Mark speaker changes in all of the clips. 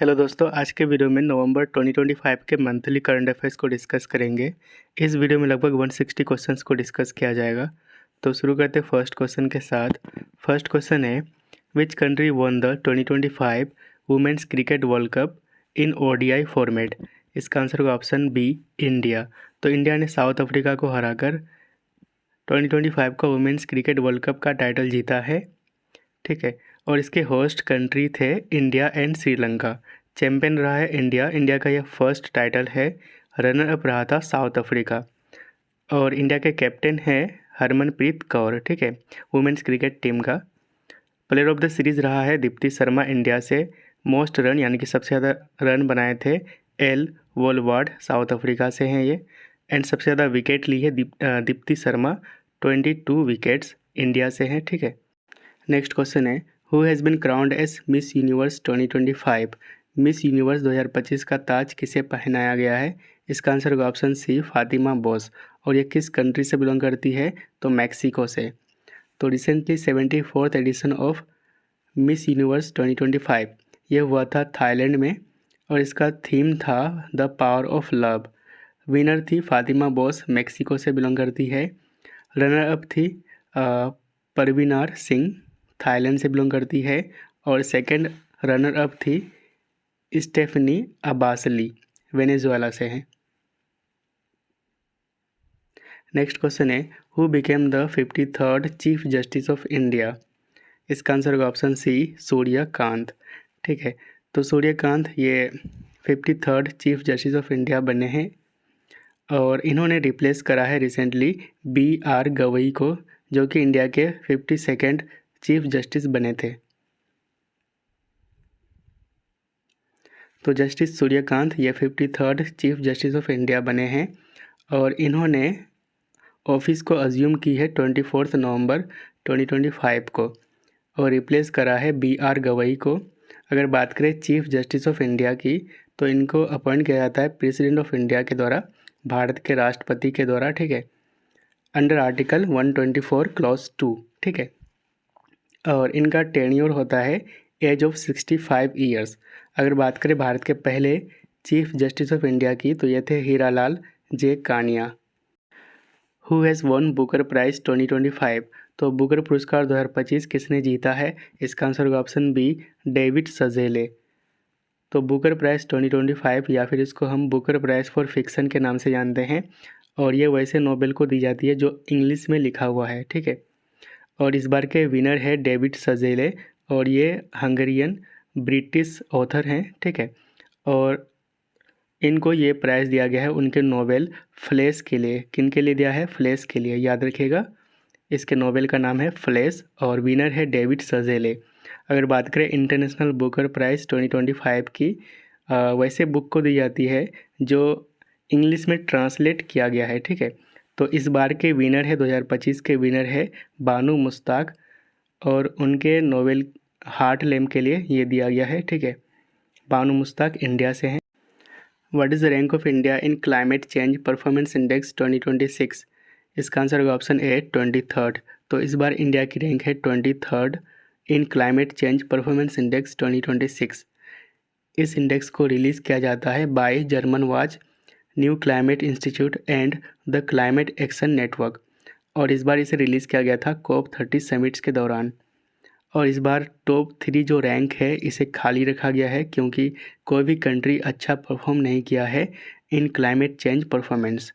Speaker 1: Hello दोस्तों, आज के वीडियो में नवंबर 2025 के मंथली करंट अफेयर्स को डिस्कस करेंगे। इस वीडियो में लगभग 160 क्वेश्चंस को डिस्कस किया जाएगा। तो शुरू करते हैं फर्स्ट क्वेश्चन के साथ। फर्स्ट क्वेश्चन है, which country won the 2025 women's cricket world cup in ODI format. इसका आंसर होगा ऑप्शन बी, इंडिया। तो इंडिया ने साउथ अफ्रीका को हराकर 2025 का वुमेन्स क्रिकेट वर्ल्ड कप का टाइटल जीता है। ठीक है, और इसके होस्ट कंट्री थे इंडिया एंड श्रीलंका। चैंपियन रहा है इंडिया। इंडिया का यह फर्स्ट टाइटल है। रनर अप रहा था साउथ अफ्रीका। और इंडिया के कैप्टन है हरमनप्रीत कौर। ठीक है, वुमेन्स क्रिकेट टीम का। प्लेयर ऑफ द सीरीज़ रहा है दीप्ति शर्मा इंडिया से। मोस्ट रन यानी कि सबसे ज़्यादा रन बनाए थे एल वोलवार्ड, साउथ अफ्रीका से हैं ये। एंड सबसे ज़्यादा विकेट ली है दीप्ति शर्मा, 22 विकेट्स इंडिया से हैं। ठीक है, नेक्स्ट क्वेश्चन है, who has been crowned as miss universe 2025। Miss universe 2025 का ताज किसे पहनाया गया है। इसका आंसर होगा ऑप्शन सी, फातिमा बोस। और ये किस कंट्री से बिलोंग करती है, तो मैक्सिको से। तो recently 74th edition of miss universe 2025 ये हुआ था थाईलैंड में, और इसका थीम था the power of love. Winner थी फातिमा बोस, मैक्सिको से बिलोंग करती है। रनर अप थी परवीनार सिंह, थाईलैंड से बिलोंग करती है। और सेकंड रनर अप थी स्टेफनी अब्बासली, वेनेजुएला से हैं। नेक्स्ट क्वेश्चन है, who became the 53rd chief justice of India. इसका आंसर होगा ऑप्शन सी, सूर्यकांत। ठीक है, तो सूर्यकांत ये 53rd chief justice of India बने हैं, और इन्होंने रिप्लेस करा है रिसेंटली BR गवई को, जो कि इंडिया के 52nd चीफ जस्टिस बने थे। तो जस्टिस सूर्यकांत ये 53rd chief justice of India बने हैं, और इन्होंने ऑफिस को अज्यूम की है 24 नवंबर 2025 को, और रिप्लेस करा है BR गवई को। अगर बात करें चीफ जस्टिस ऑफ इंडिया की, तो इनको अपॉइंट किया जाता है प्रेसिडेंट ऑफ इंडिया के द्वारा, भारत के राष्ट्रपति के द्वारा। ठीक है, अंडर आर्टिकल 124 क्लॉज 2। ठीक है, और इनका टेन्योर होता है एज ऑफ 65 ईयर्स। अगर बात करें भारत के पहले चीफ जस्टिस ऑफ इंडिया की, तो ये थे Hiralal J Kania. Who has won Booker prize 2025। तो बुकर पुरस्कार 2025 किसने जीता है। इसका आंसर होगा ऑप्शन बी, डेविड सजेले। तो बुकर प्राइज़ 2025, या फिर इसको हम बुकर प्राइज़ फॉर फिक्सन के नाम से जानते हैं, और ये वैसे नोबेल को दी जाती है जो इंग्लिश में लिखा हुआ है। ठीक है, और इस बार के विनर है डेविड सजेले, और ये हंगेरियन ब्रिटिश ऑथर हैं। ठीक है, और इनको ये प्राइज़ दिया गया है उनके नोबेल फ्लैश के लिए। किन के लिए दिया है, फ्लैश के लिए, याद रखिएगा। इसके नोबेल का नाम है फ्लैश, और विनर है डेविड सजेले। अगर बात करें इंटरनेशनल बुकर प्राइज़ 2025 की, वैसे बुक को दी जाती है जो इंग्लिश में ट्रांसलेट किया गया है। ठीक है, तो इस बार के विनर है 2025 के विनर है बानू मुश्ताक, और उनके नोबेल हार्ट लैम्प के लिए ये दिया गया है। ठीक है, बानू मुश्ताक इंडिया से हैं। What is the rank of India in climate change performance index 2026। इसका आंसर होगा ऑप्शन ए, 23rd। तो इस बार इंडिया की रैंक है 23rd इन क्लाइमेट चेंज परफॉर्मेंस इंडेक्स 2026। इस इंडेक्स को रिलीज़ किया जाता है by German watch, new climate institute and the climate action network, और इस बार इसे रिलीज़ किया गया था COP30 समिट्स के दौरान। और इस बार टॉप 3 जो रैंक है इसे खाली रखा गया है, क्योंकि कोई भी कंट्री अच्छा परफॉर्म नहीं किया है इन क्लाइमेट चेंज परफॉर्मेंस।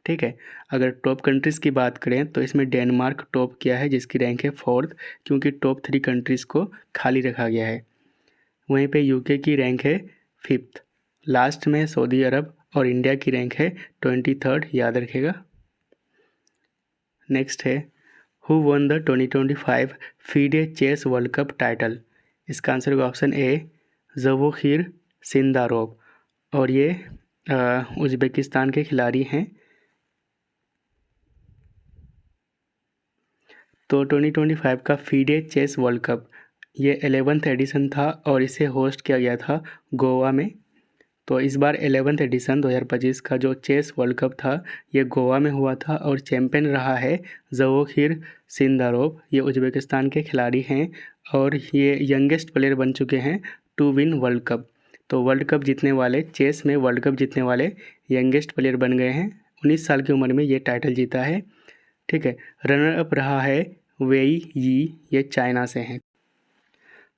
Speaker 1: ठीक है, अगर टॉप कंट्रीज़ की बात करें तो इसमें डेनमार्क टॉप किया है, जिसकी रैंक है 4th, क्योंकि टॉप 3 कंट्रीज़ को खाली रखा गया है। वहीं पे यूके की रैंक है 5th, लास्ट में सऊदी अरब, और इंडिया की रैंक है 23rd, याद रखेगा। नेक्स्ट है, who won the 2025 FIDE chess world cup title. इसका आंसर होगा ऑप्शन ए, ज़वोखिर सिंदारोव, और ये उज़्बेकिस्तान के खिलाड़ी हैं। तो 2025 का फीडे चेस वर्ल्ड कप ये 11th एडिशन था, और इसे होस्ट किया गया था गोवा में। तो इस बार 11th एडिशन 2025 का जो चेस वर्ल्ड कप था ये गोवा में हुआ था, और चैंपियन रहा है ज़वोखिर सिंदारोव। ये उज़्बेकिस्तान के खिलाड़ी हैं, और ये यंगेस्ट प्लेयर बन चुके हैं टू विन वर्ल्ड कप। तो वर्ल्ड कप जीतने वाले, चेस में वर्ल्ड कप जीतने वाले यंगेस्ट प्लेयर बन गए हैं। 19 साल की उम्र में ये टाइटल जीता है। ठीक है। रनर अप रहा है वेई यी, ये चाइना से हैं।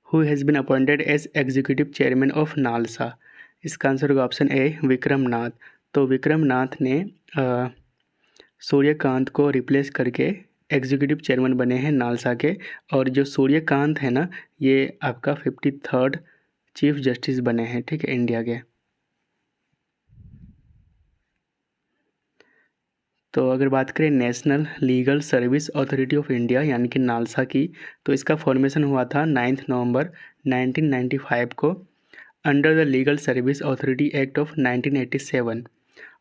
Speaker 1: Who has been appointed as executive chairman of NALSA. इसका आंसर होगा ऑप्शन ए, विक्रम नाथ। तो विक्रम नाथ ने सूर्यकांत को रिप्लेस करके एग्जीक्यूटिव चेयरमैन बने हैं नालसा के। और जो सूर्यकांत है ना, ये आपका 53rd चीफ जस्टिस बने हैं। ठीक है, इंडिया के। तो अगर बात करें national legal service authority of India यानी कि नालसा की, तो इसका फॉर्मेशन हुआ था 9 नवंबर 1995 को under the legal service authority act of 1987।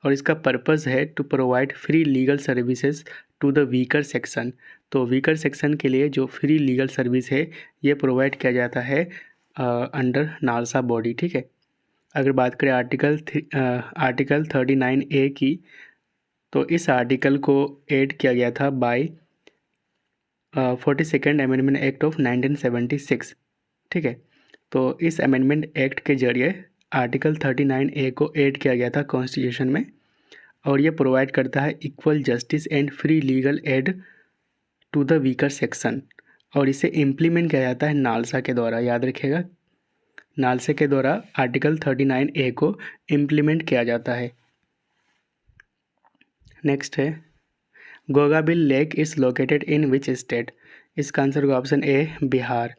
Speaker 1: और इसका पर्पज़ है to provide free legal services to the weaker section. तो वीकर सेक्शन के लिए जो फ्री लीगल सर्विस है ये प्रोवाइड किया जाता है अंडर नालसा बॉडी। ठीक है। अगर बात करें आर्टिकल 39A की, तो इस आर्टिकल को ऐड किया गया था bye 42nd amendment act of 1976। ठीक है। तो इस अमेंडमेंट एक्ट के जरिए आर्टिकल 39A को ऐड किया गया था कॉन्स्टिट्यूशन में, और ये प्रोवाइड करता है equal justice and free legal aid to the weaker section. और इसे इम्प्लीमेंट किया जाता है नालसा के द्वारा, याद रखिएगा, नालसा के द्वारा आर्टिकल 39A को इम्प्लीमेंट किया जाता है। नेक्स्ट है, Gogabil lake is located in which state. इसका आंसर होगा ऑप्शन ए, बिहार।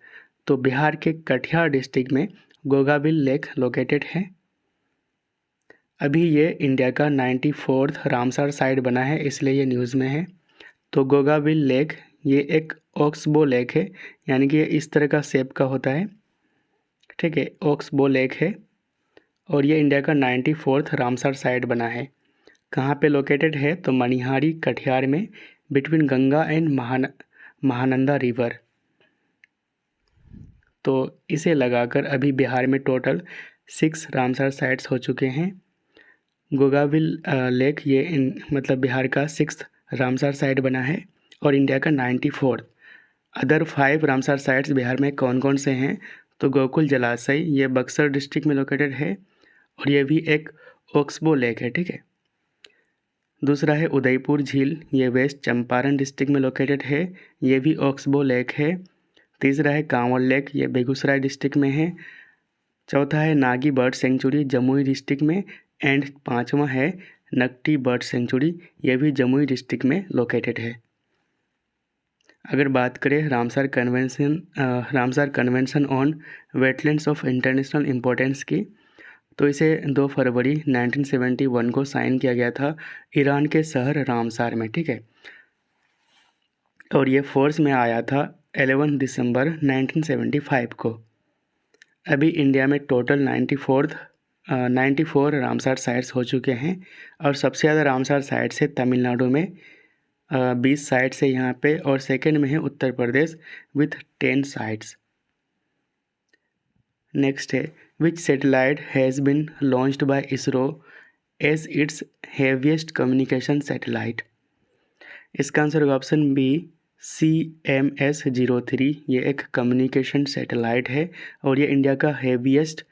Speaker 1: तो बिहार के कटिहार डिस्ट्रिक्ट में गोगाबिल लेक लोकेटेड है। अभी ये इंडिया का 94th रामसर साइट बना है, इसलिए ये न्यूज़ में है। तो गोगाबिल लेक ये एक ऑक्सबो लेक है, यानी कि ये इस तरह का शेप का होता है। ठीक है, ऑक्सबो लेक है और ये इंडिया का 94th रामसर साइट बना है। कहाँ पे लोकेटेड है? तो मनिहारी कटिहार में, between Ganga and Mahananda river. तो इसे लगाकर अभी बिहार में टोटल 6 रामसर साइट्स हो चुके हैं। गोगाबिल लेक ये मतलब बिहार का 6th रामसर साइट बना है और इंडिया का 94th। Other 5 Ramsar sites Bihar में कौन कौन से हैं? तो गोकुल जलाशय, ये बक्सर डिस्ट्रिक्ट में लोकेटेड है और ये भी एक ऑक्सबो लेक है। ठीक है। दूसरा है उदयपुर झील, ये वेस्ट चंपारण डिस्ट्रिक्ट में लोकेटेड है, ये भी ऑक्सबो लेक है। तीसरा है कांवड़ लेक, ये बेगूसराय डिस्ट्रिक्ट में है। चौथा है Nagi bird sanctuary, Jamui district में। एंड पांचवा है नकटी बर्ड सेंचुरी, ये भी जमुई डिस्ट्रिक्ट में लोकेटेड है। अगर बात करें Ramsar convention on wetlands of international importance की, तो इसे 2 फरवरी 1971 को साइन किया गया था ईरान के शहर रामसर में। ठीक है। और ये फोर्स में आया था 11 दिसंबर 1975 को। अभी इंडिया में टोटल 94 रामसर साइट्स हो चुके हैं और सबसे ज़्यादा रामसर साइट्स है तमिलनाडु में, 20 साइट्स है यहाँ पे, और सेकंड में है Uttar Pradesh with 10 sites. Next है, which satellite has been launched by ISRO as its heaviest communication satellite. इसका आंसर होगा ऑप्शन बी, CMS-03। ये एक कम्युनिकेशन सैटेलाइट है और ये इंडिया का हेवीएस्ट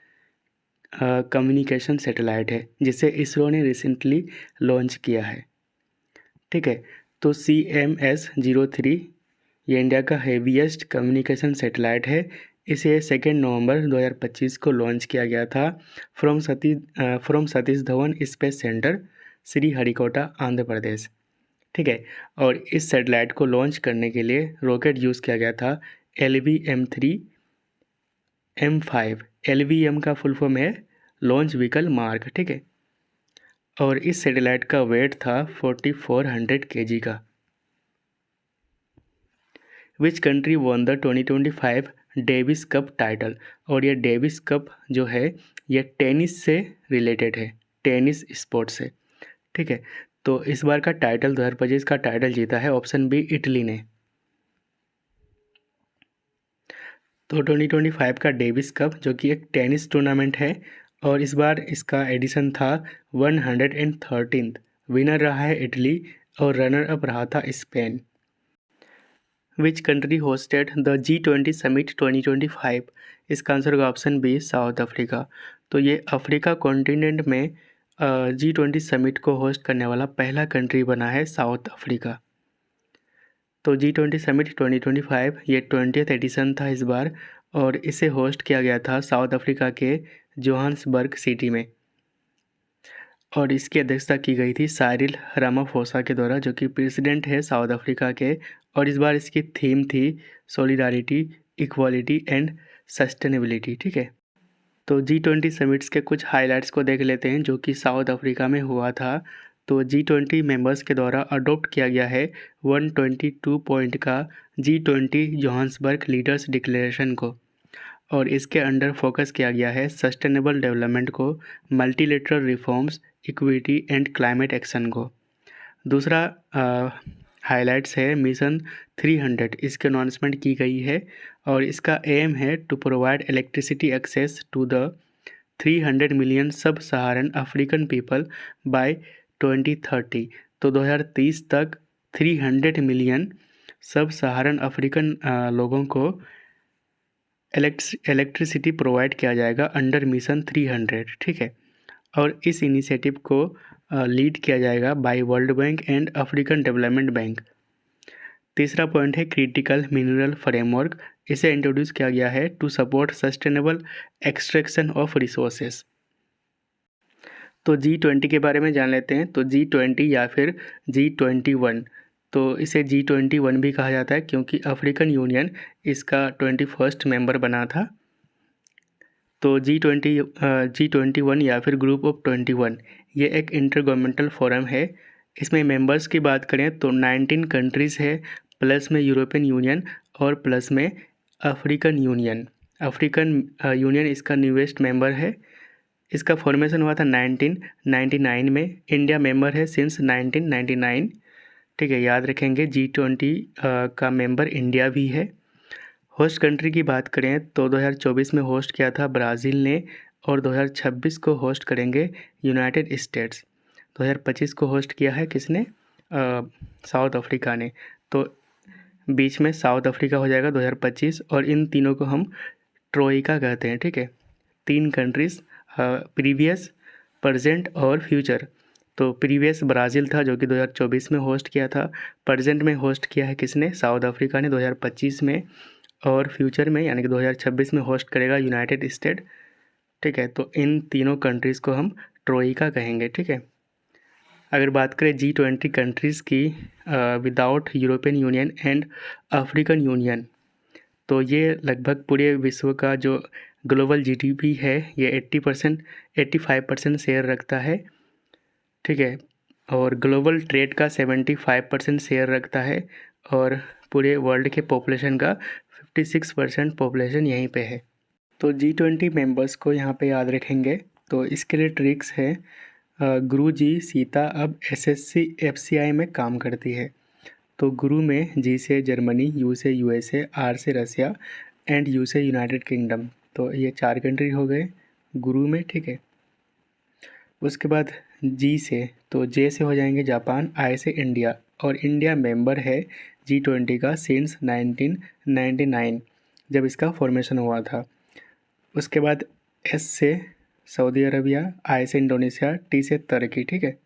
Speaker 1: कम्युनिकेशन सैटेलाइट है, जिसे इसरो ने रिसेंटली लॉन्च किया है। ठीक है। तो CMS-03 ये इंडिया का हेवीएस्ट कम्युनिकेशन सैटेलाइट है। इसे 2 नवंबर 2025 को लॉन्च किया गया था from Satish Dhawan space centre, Sriharikota, Andhra Pradesh. ठीक है। और इस सैटेलाइट को लॉन्च करने के लिए रॉकेट यूज़ किया गया था LVM-3M5। LVM का फुल फॉर्म है लॉन्च व्हीकल मार्क। ठीक है। और इस सैटेलाइट का वेट था 4400 kg का। Which country won the 2025 Davis cup title. और ये डेविस कप जो है ये टेनिस से रिलेटेड है, टेनिस स्पोर्ट से। ठीक है। तो इस बार का टाइटल 2025 का टाइटल जीता है ऑप्शन बी, इटली ने। तो 2025 का डेविस कप जो कि एक टेनिस टूर्नामेंट है और इस बार इसका एडिशन था 113th। विनर रहा है इटली और रनर अप रहा था Spain. Which country hosted the G20 summit 2025। इसका आंसर होगा ऑप्शन बी, साउथ अफ्रीका। तो ये अफ्रीका कॉन्टिनेंट में G20 समिट को होस्ट करने वाला पहला कंट्री बना है साउथ अफ्रीका। तो G20 समिट 2025 ये 20th एडिशन था इस बार, और इसे होस्ट किया गया था साउथ अफ्रीका के जोहान्सबर्ग सिटी में, और इसकी अध्यक्षता की गई थी साइरिल रामाफोसा के द्वारा, जो कि प्रेसिडेंट है साउथ अफ्रीका के। और इस बार इसकी थीम थी सॉलिडारिटी, इक्वालिटी एंड सस्टेनेबिलिटी। ठीक है, तो G20 समिट्स के कुछ हाइलाइट्स को देख लेते हैं जो कि साउथ अफ्रीका में हुआ था। तो G20 मेंबर्स के द्वारा अडॉप्ट किया गया है 122 पॉइंट का G20 जोहान्सबर्ग लीडर्स डिक्लेरेशन को, और इसके अंडर फोकस किया गया है सस्टेनेबल डेवलपमेंट को, multilateral reforms, equity and climate action को। दूसरा हाइलाइट्स है मिशन 300, इसकी अनाउंसमेंट की गई है, और इसका एम है to provide electricity access to the 300 million sub Saharan African people bye 2030। तो 2030 तक 300 मिलियन सब सहारन अफ्रीकन लोगों को इलेक्ट्रिसिटी प्रोवाइड किया जाएगा अंडर मिशन 300। ठीक है, और इस इनिशिएटिव को लीड किया जाएगा by world bank and African development bank. तीसरा पॉइंट है क्रिटिकल मिनरल फ्रेमवर्क, इसे इंट्रोड्यूस किया गया है to support sustainable extraction of resources. तो G20 के बारे में जान लेते हैं। तो G20 या फिर G21, तो इसे G21 भी कहा जाता है क्योंकि अफ्रीकन यूनियन इसका 21st मेंबर बना था। तो G21 या फिर ग्रुप ऑफ 21 ये एक इंटर गवर्नमेंटल फोरम है। इसमें मेंबर्स की बात करें तो 19 कंट्रीज़ है, प्लस में यूरोपियन यूनियन और प्लस में अफ्रीकन यूनियन। अफ्रीकन यूनियन इसका न्यूएस्ट मेंबर है। इसका फॉर्मेशन हुआ था 1999 में। इंडिया मेंबर है सिंस 1999। ठीक है, याद रखेंगे G20 का मेंबर इंडिया भी है। होस्ट कंट्री की बात करें तो 2024 में होस्ट किया था ब्राज़ील ने, और 2026 को होस्ट करेंगे यूनाइटेड स्टेट्स। 2025 को होस्ट किया है किसने? साउथ अफ्रीका ने। तो बीच में साउथ अफ्रीका हो जाएगा 2025, और इन तीनों को हम ट्रोइका कहते हैं। ठीक है, 3 कंट्रीज़, प्रीवियस, प्रेजेंट और फ्यूचर। तो प्रीवियस ब्राज़ील था जो कि 2024 में होस्ट किया था, प्रेजेंट में होस्ट किया है किसने? साउथ अफ्रीका ने 2025 में, और फ्यूचर में यानी कि 2026 में होस्ट करेगा यूनाइटेड स्टेट। ठीक है, तो इन तीनों कंट्रीज़ को हम ट्रोइका कहेंगे। ठीक है, अगर बात करें G20 कंट्रीज़ की without European union and African union, तो ये लगभग पूरे विश्व का जो ग्लोबल GDP है ये 85% शेयर रखता है। ठीक है, और ग्लोबल ट्रेड का 75% शेयर रखता है, और पूरे वर्ल्ड के पॉपुलेशन का 56% पॉपुलेशन यहीं पे है। तो G20 मेंबर्स को यहाँ पे याद रखेंगे। तो इसके लिए ट्रिक्स है, गुरु जी सीता अब SSC FCI में काम करती है। तो गुरु में G से जर्मनी, U से USA, R से रसिया एंड U से यूनाइटेड किंगडम। तो ये 4 कंट्री हो गए गुरु में। ठीक है, उसके बाद G से, तो J से हो जाएंगे जापान, I से इंडिया, और इंडिया मेंबर है G20 का सिंस 1999 जब इसका फॉर्मेशन हुआ था। उसके बाद S से सऊदी अरबिया, I से इंडोनेशिया, T से तुर्की। ठीक है,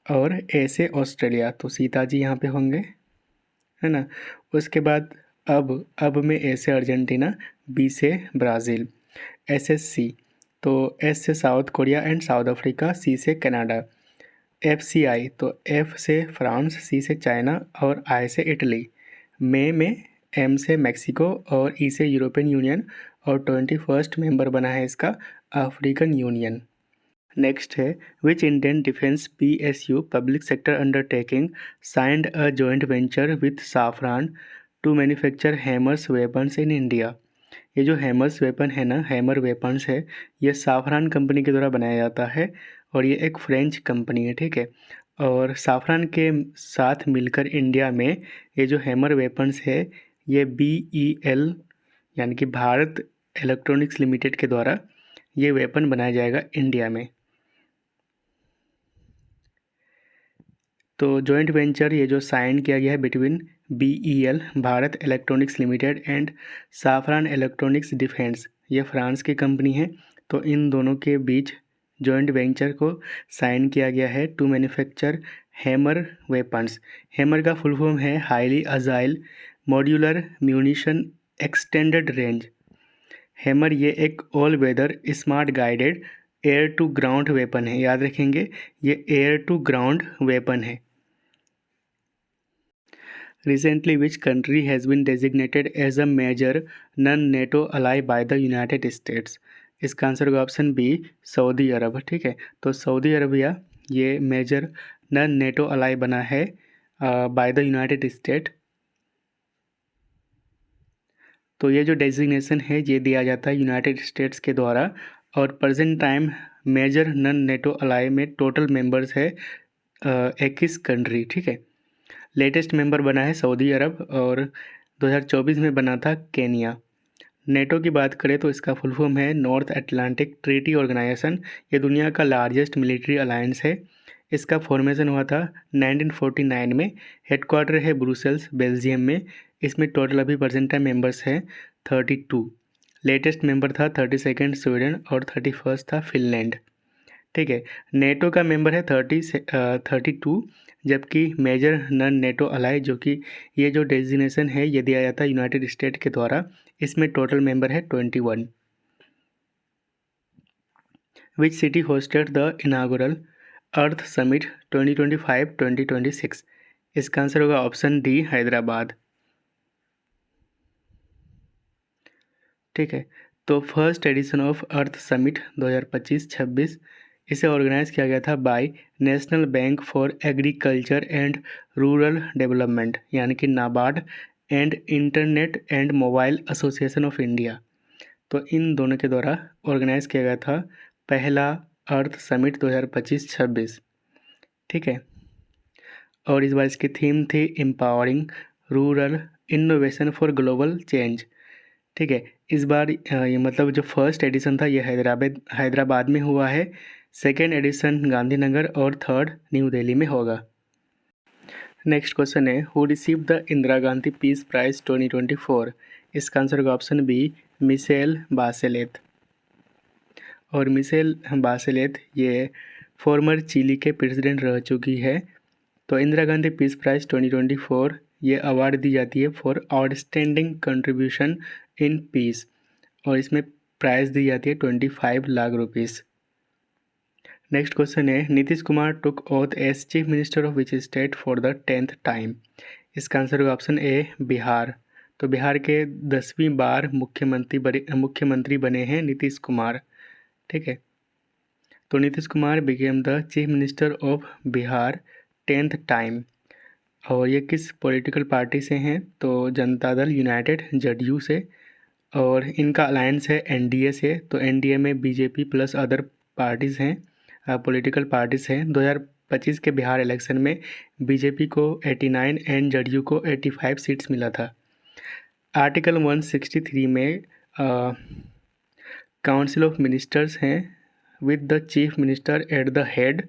Speaker 1: और A से ऑस्ट्रेलिया, तो सीता जी यहाँ पे होंगे, है ना। उसके बाद अब में A से अर्जेंटीना, B से ब्राज़ील, SSC, तो S से south Korea and south Africa, C से कनाडा, FCI, तो F से फ्रांस, C से चाइना और I से इटली, में M से मैक्सिको और E से यूरोपियन यूनियन, और 21st मेंबर बना है इसका अफ्रीकन यूनियन। नेक्स्ट है which Indian defence PSU public sector undertaking signed a joint venture with Safran to manufacture HAMMERs weapons in India. ये जो हैमर्स वेपन है ना, हैमर वेपन्स है, ये साफरान कंपनी के द्वारा बनाया जाता है, और ये एक फ्रेंच कंपनी है। ठीक है, और साफरान के साथ मिलकर इंडिया में ये जो हैमर वेपन्स है ये BEL यानी कि भारत इलेक्ट्रॉनिक्स लिमिटेड के द्वारा ये वेपन बनाया जाएगा इंडिया में। तो जॉइंट वेंचर ये जो साइन किया गया है between BEL Bharat electronics limited and Safran electronics defence, ये फ्रांस की कंपनी है, तो इन दोनों के बीच जॉइंट वेंचर को साइन किया गया है to manufacture HAMMER weapons. HAMMER का फुल फॉर्म है highly agile modular munition extended range. HAMMER ये एक all weather smart guided air to ground weapon है, याद रखेंगे ये एयर टू ग्राउंड वेपन है। Recently, which country has been designated as a major non-NATO ally by the United States? इसका answer होगा option B Saudi अरब। ठीक है, तो सऊदी अरबिया ये मेजर नॉन नेटो अलाई बना है बाय द यूनाइटेड स्टेट। तो ये जो डेजिग्नेशन है ये दिया जाता है यूनाइटेड स्टेट्स के द्वारा, और present time major non NATO ally में टोटल मेंबर्स है 21 कंट्री। ठीक है, लेटेस्ट मेंबर बना है सऊदी अरब और 2024 में बना था केनिया। नेटो की बात करें तो इसका फुल फॉर्म है नॉर्थ अटलांटिक ट्रीटी ऑर्गेनाइजेशन। ये दुनिया का लार्जेस्ट मिलिट्री अलायंस है। इसका फॉर्मेशन हुआ था 1949 में। हेडक्वार्टर है ब्रुसेल्स बेल्जियम में। इसमें टोटल अभी प्रेजेंट टाइम मेंबर्स हैं 32। लेटेस्ट मेंबर था 32 स्वीडन और 31 था फिनलैंड। ठीक है, नेटो का मेंबर है 32, जबकि मेजर नॉन नेटो अलाई जो कि ये जो डेजिग्नेशन है ये दिया जाता है यूनाइटेड स्टेट के द्वारा, इसमें टोटल मेंबर है 21। विच city hosted the इनागुरल earth summit 2025-2026? इसका आंसर होगा ऑप्शन डी हैदराबाद। ठीक है, तो first edition of earth summit 2025-26 इसे ऑर्गेनाइज किया गया था by national bank for agriculture and rural development, यानी कि NABARD, and internet and mobile association of India. तो इन दोनों के द्वारा ऑर्गेनाइज किया गया था पहला अर्थ समिट 2025-26। ठीक है, और इस बार इसकी थीम थी empowering rural innovation for global change. ठीक है, इस बार ये मतलब जो फर्स्ट एडिशन था ये हैदराबाद में हुआ है, सेकेंड एडिशन गांधीनगर और थर्ड न्यू दिल्ली में होगा। नेक्स्ट क्वेश्चन है who receive the Indira Gandhi peace prize 2024? इसका आंसर होगा ऑप्शन बी मिशेल बासेलेट। और मिशेल बासेलेट ये फॉर्मर चिली के प्रेसिडेंट रह चुकी है। तो इंदिरा गांधी पीस प्राइज 2024 ये अवार्ड दी जाती है for outstanding contribution in peace, और इसमें प्राइज़ दी जाती है 25 लाख रुपीज़। नेक्स्ट क्वेश्चन है Nitish Kumar took oath as chief minister of which state for the 10th time? इसका आंसर होगा ऑप्शन ए बिहार। तो बिहार के 10वीं बार मुख्यमंत्री बने हैं नीतीश कुमार। ठीक है, तो Nitish Kumar became the chief minister of Bihar 10th time. और ये किस पॉलिटिकल पार्टी से हैं? तो जनता दल यूनाइटेड जदयू से, और इनका अलायंस है एनडीए से। तो एनडीए में बीजेपी प्लस अदर पार्टीज़ हैं, पॉलिटिकल पार्टीज़ हैं। 2025 के बिहार इलेक्शन में बीजेपी को 89 एंड जदयू को 85 सीट्स मिला था। आर्टिकल 163 में काउंसिल ऑफ मिनिस्टर्स हैं with the chief minister at the head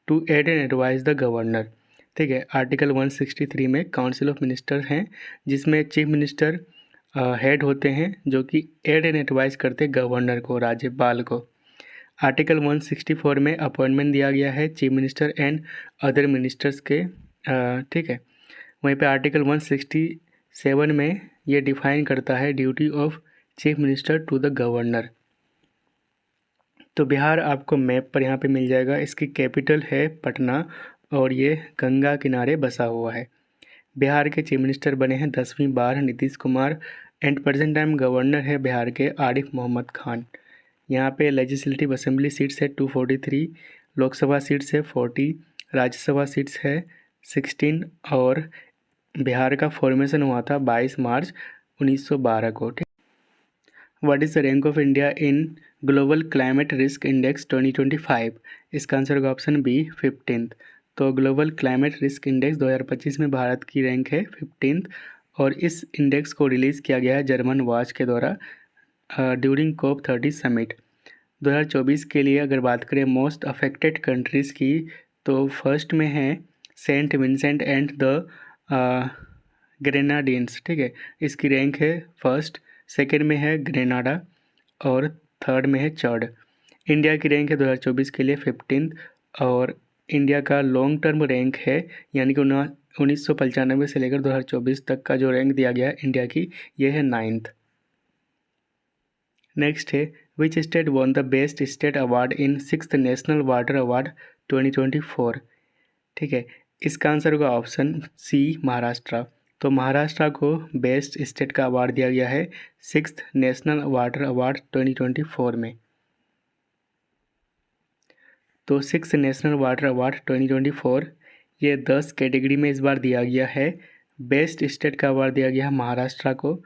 Speaker 1: to aid and advise the governor. ठीक है, आर्टिकल 163 में काउंसिल ऑफ मिनिस्टर हैं जिसमें चीफ मिनिस्टर हेड होते हैं जो कि एड एंड एडवाइस करते गवर्नर को, राज्यपाल को। आर्टिकल 164 में अपॉइंटमेंट दिया गया है chief minister and other ministers के। ठीक है, वहीं पे आर्टिकल 167 में ये डिफाइन करता है duty of chief minister to the governor. तो बिहार आपको मैप पर यहाँ पे मिल जाएगा। इसकी कैपिटल है पटना और ये गंगा किनारे बसा हुआ है। बिहार के चीफ मिनिस्टर बने हैं 10वीं बार Nitish Kumar, and present time governor है बिहार के आरिफ मोहम्मद खान। यहाँ पे लेजिस्लेटिव असेंबली सीट्स है 243, लोकसभा सीट्स है 40, राज्यसभा सीट्स है 16, और बिहार का फॉर्मेशन हुआ था 22 मार्च 1912 को। ठीक, what is the rank of India in global climate risk index 2025? इसका आंसर होगा ऑप्शन बी 15th। तो ग्लोबल क्लाइमेट रिस्क इंडेक्स 2025 में भारत की रैंक है 15th, और इस इंडेक्स को रिलीज़ किया गया है जर्मन वॉच के द्वारा ड्यूरिंग COP30 समिट। 2024 के लिए अगर बात करें मोस्ट अफेक्टेड कंट्रीज़ की, तो फर्स्ट में है सेंट विंसेंट एंड द ग्रेनाडीन्स। ठीक है, इसकी रैंक है फर्स्ट, सेकेंड में है ग्रेनाडा और थर्ड में है चड। इंडिया की रैंक है 2024 के लिए 15th, और इंडिया का लॉन्ग टर्म रैंक है, यानी कि 1995 से लेकर 2024 तक का जो रैंक दिया गया है इंडिया की, ये है 9th। नेक्स्ट है which state von the best state award in 6th national water award 2024। ठीक है, इसका आंसर होगा ऑप्शन सी, महाराष्ट्र। तो महाराष्ट्र को बेस्ट स्टेट का अवार्ड दिया गया है 6th नेशनल वाटर अवार्ड 2024 में। तो 6th नेशनल वाटर अवार्ड 2024 ये 10 कैटेगरी में इस बार दिया गया है। बेस्ट स्टेट का अवार्ड दिया गया है महाराष्ट्र को।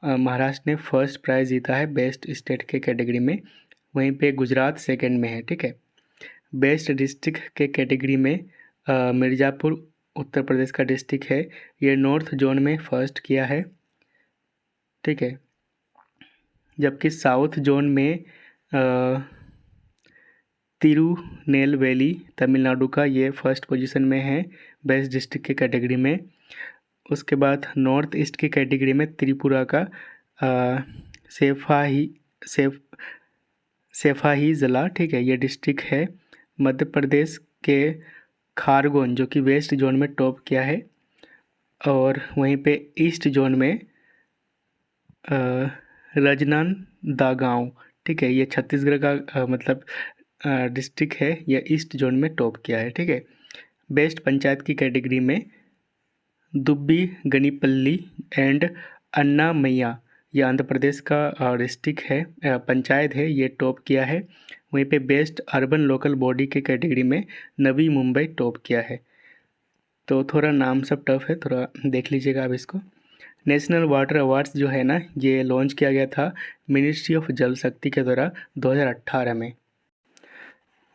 Speaker 1: महाराष्ट्र ने फर्स्ट प्राइज़ जीता है बेस्ट स्टेट के कैटेगरी में, वहीं पे गुजरात सेकंड में है। ठीक है, बेस्ट डिस्ट्रिक्ट के कैटेगरी में मिर्ज़ापुर उत्तर प्रदेश का डिस्ट्रिक्ट है, ये नॉर्थ जोन में फर्स्ट किया है। ठीक है, जबकि साउथ जोन में तिरुनेलवेली तमिलनाडु का ये फर्स्ट पोजीशन में है बेस्ट डिस्ट्रिक्ट के कैटेगरी में। उसके बाद नॉर्थ ईस्ट की कैटेगरी में त्रिपुरा का सेफाही ज़िला, ठीक है, ये डिस्ट्रिक्ट है। मध्य प्रदेश के खारगोन जो कि वेस्ट जोन में टॉप किया है, और वहीं पे ईस्ट जोन में राजनांदगांव, ठीक है, ये छत्तीसगढ़ का मतलब डिस्ट्रिक्ट है, ये ईस्ट जोन में टॉप किया है। ठीक है, बेस्ट पंचायत की कैटेगरी में दुब्बी गनीपल्ली एंड अन्नामैया, ये आंध्र प्रदेश का डिस्ट्रिक्ट है, पंचायत है, ये टॉप किया है। वहीं पे बेस्ट अर्बन लोकल बॉडी के कैटेगरी में नवी मुंबई टॉप किया है। तो थोड़ा नाम सब टफ है, थोड़ा देख लीजिएगा आप इसको। नेशनल वाटर अवार्ड्स जो है ना, ये लॉन्च किया गया था मिनिस्ट्री ऑफ जल शक्ति के द्वारा 2018 में।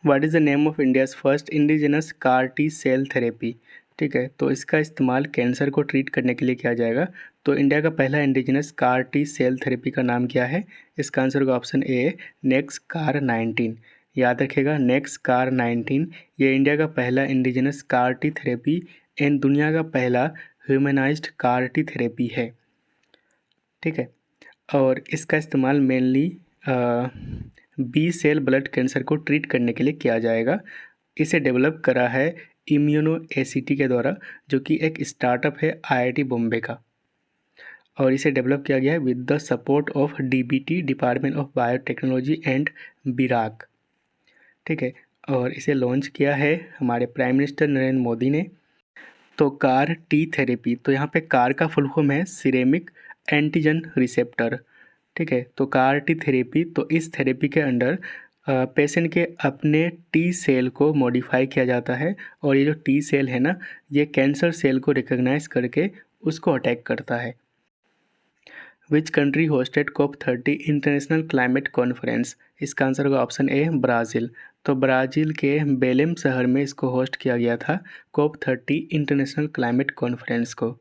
Speaker 1: What is the name of India's first indigenous CAR T cell therapy. ठीक है, तो इसका इस्तेमाल कैंसर को ट्रीट करने के लिए किया जाएगा। तो इंडिया का पहला indigenous CAR T cell therapy का नाम क्या है? इसका आंसर होगा ऑप्शन ए, नेक्स कार 19। याद रखिएगा, नेक्स कार 19 ये इंडिया का पहला indigenous CAR T therapy and दुनिया का पहला ह्यूमनाइज्ड कार टी थेरेपी है। ठीक है, और इसका इस्तेमाल mainly B cell blood cancer को ट्रीट करने के लिए किया जाएगा। इसे डेवलप करा है इम्यूनो एसिटी के द्वारा, जो कि एक स्टार्टअप है आईआईटी बॉम्बे का, और इसे डेवलप किया गया है with the support of DBT, department of biotechnology and BIRAC. ठीक है, और इसे लॉन्च किया है हमारे प्राइम मिनिस्टर नरेंद्र मोदी ने। तो कार टी थेरेपी, तो यहाँ पे कार का फुल फॉर्म है सिरेमिक एंटीजन रिसेप्टर। ठीक है, तो कार टी थेरेपी, तो इस थेरेपी के अंडर पेशेंट के अपने टी सेल को मॉडिफाई किया जाता है, और ये जो टी सेल है ना, ये कैंसर सेल को रिकॉग्नाइज करके उसको अटैक करता है। Which country hosted COP30 international climate conference? इसका आंसर होगा ऑप्शन ए, ब्राज़ील। तो ब्राज़ील के बेलेम शहर में इसको होस्ट किया गया था COP30 इंटरनेशनल क्लाइमेट कॉन्फ्रेंस को।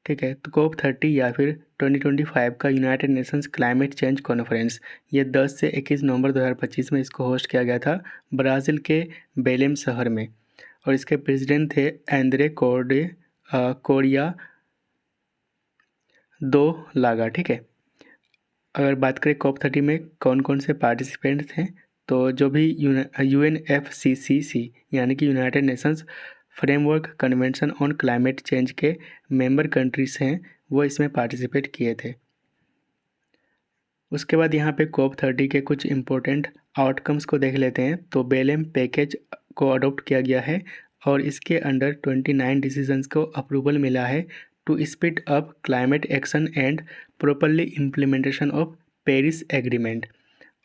Speaker 1: ठीक है, तो COP30 या फिर 2025 का United Nations climate change conference, ये 10 से 21 नवंबर 2025 में इसको होस्ट किया गया था ब्राज़ील के बेलेम शहर में, और इसके प्रेसिडेंट थे एंद्रे कोरिया दो लागा। ठीक है, अगर बात करें COP30 में कौन कौन से पार्टिसिपेंट थे, तो जो भी UNFCCC यानी कि United Nations framework convention on climate change के मेंबर कंट्रीज़ हैं, वो इसमें पार्टिसिपेट किए थे। उसके बाद यहाँ पे COP30 के कुछ इम्पोर्टेंट आउटकम्स को देख लेते हैं। तो बेलेम पैकेज को अडॉप्ट किया गया है, और इसके अंडर 29 डिसीजंस को अप्रूवल मिला है to speed up climate action and properly implementation of Paris agreement,